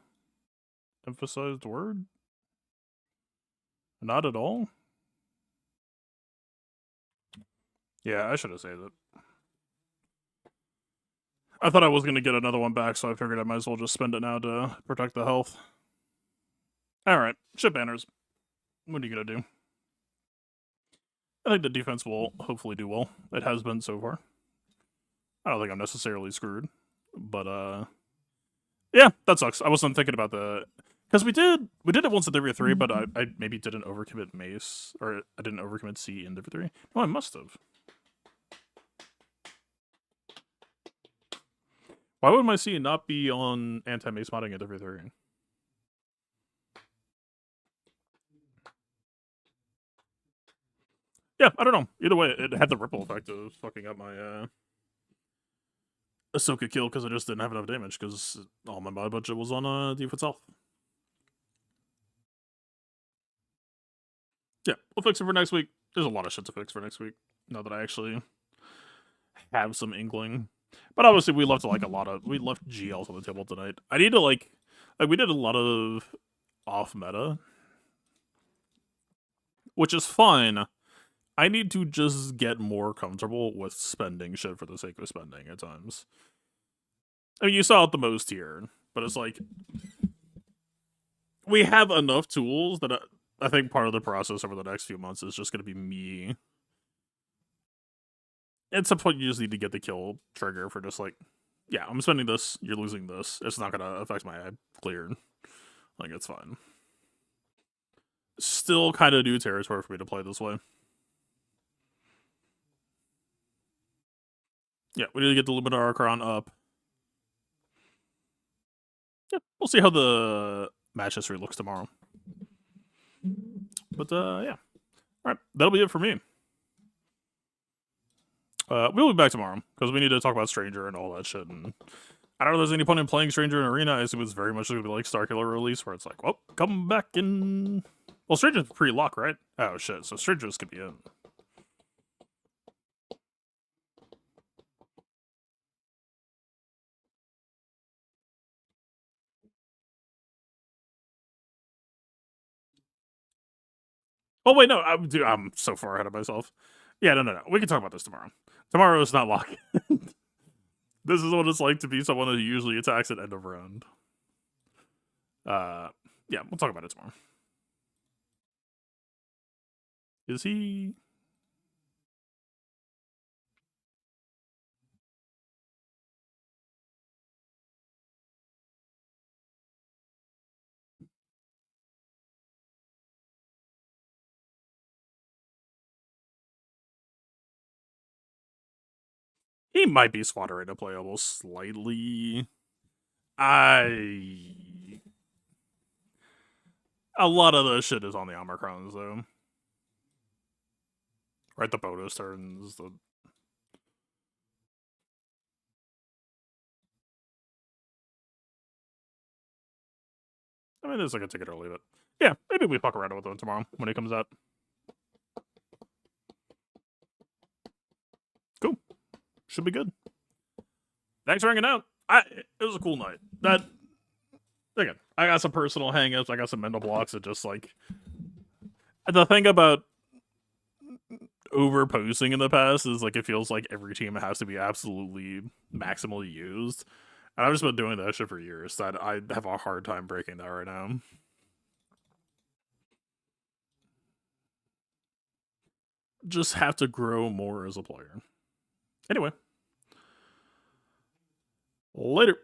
emphasized word? Not at all? Yeah, I should have saved it. I thought I was going to get another one back, so I figured I might as well just spend it now to protect the health. Alright, ship banners. What are you going to do? I think the defense will hopefully do well. It has been so far. I don't think I'm necessarily screwed. But, yeah, that sucks. I wasn't thinking about the... Because we did it once at W3, but I maybe didn't overcommit Mace, or I didn't overcommit C in W3. No, I must have. Why would my C not be on anti-Mace modding at W3? Yeah, I don't know. Either way, it had the ripple effect of fucking up my Ahsoka kill because I just didn't have enough damage because all my mod budget was on defense health. Yeah, we'll fix it for next week. There's a lot of shit to fix for next week now that I actually have some inkling. But obviously, we left like we left GLs on the table tonight. I need to like we did a lot of off meta, which is fine. I need to just get more comfortable with spending shit for the sake of spending at times. I mean, you saw it the most here, but it's like we have enough tools that I think part of the process over the next few months is just going to be me. at some point you just need to get the kill trigger for just like, yeah, I'm spending this, you're losing this. It's not gonna affect my clear. Like, it's fine. Still kind of new territory for me to play this way. Yeah, we need to get the Luminor Archon up. Yeah, we'll see how the match history looks tomorrow. But, yeah. Alright, that'll be it for me. We'll be back tomorrow, because we need to talk about Stranger and all that shit, and I don't know if there's any point in playing Stranger in Arena. I assume it's very much going to be like Starkiller release, where it's like, well, come back in... Well, Stranger's pre-lock, right? Oh, shit, so Stranger's could be in. Oh, wait, no, I'm so far ahead of myself. Yeah, no. We can talk about this tomorrow. Tomorrow is not lock. This is what it's like to be someone who usually attacks at end of round. Yeah, we'll talk about it tomorrow. Is he... He might be Swatter into playable slightly. A lot of the shit is on the Omicrons, though. Right, the bonus turns, the... I mean, there's like a ticket or leave it. Yeah, maybe we fuck around with it tomorrow when it comes out. Cool. Should be good. Thanks for hanging out. It was a cool night. Again, I got some personal hangups. I got some mental blocks that just like... The thing about overposting in the past is like it feels like every team has to be absolutely maximally used. And I've just been doing that shit for years. That I have a hard time breaking that right now. Just have to grow more as a player. Anyway. Later.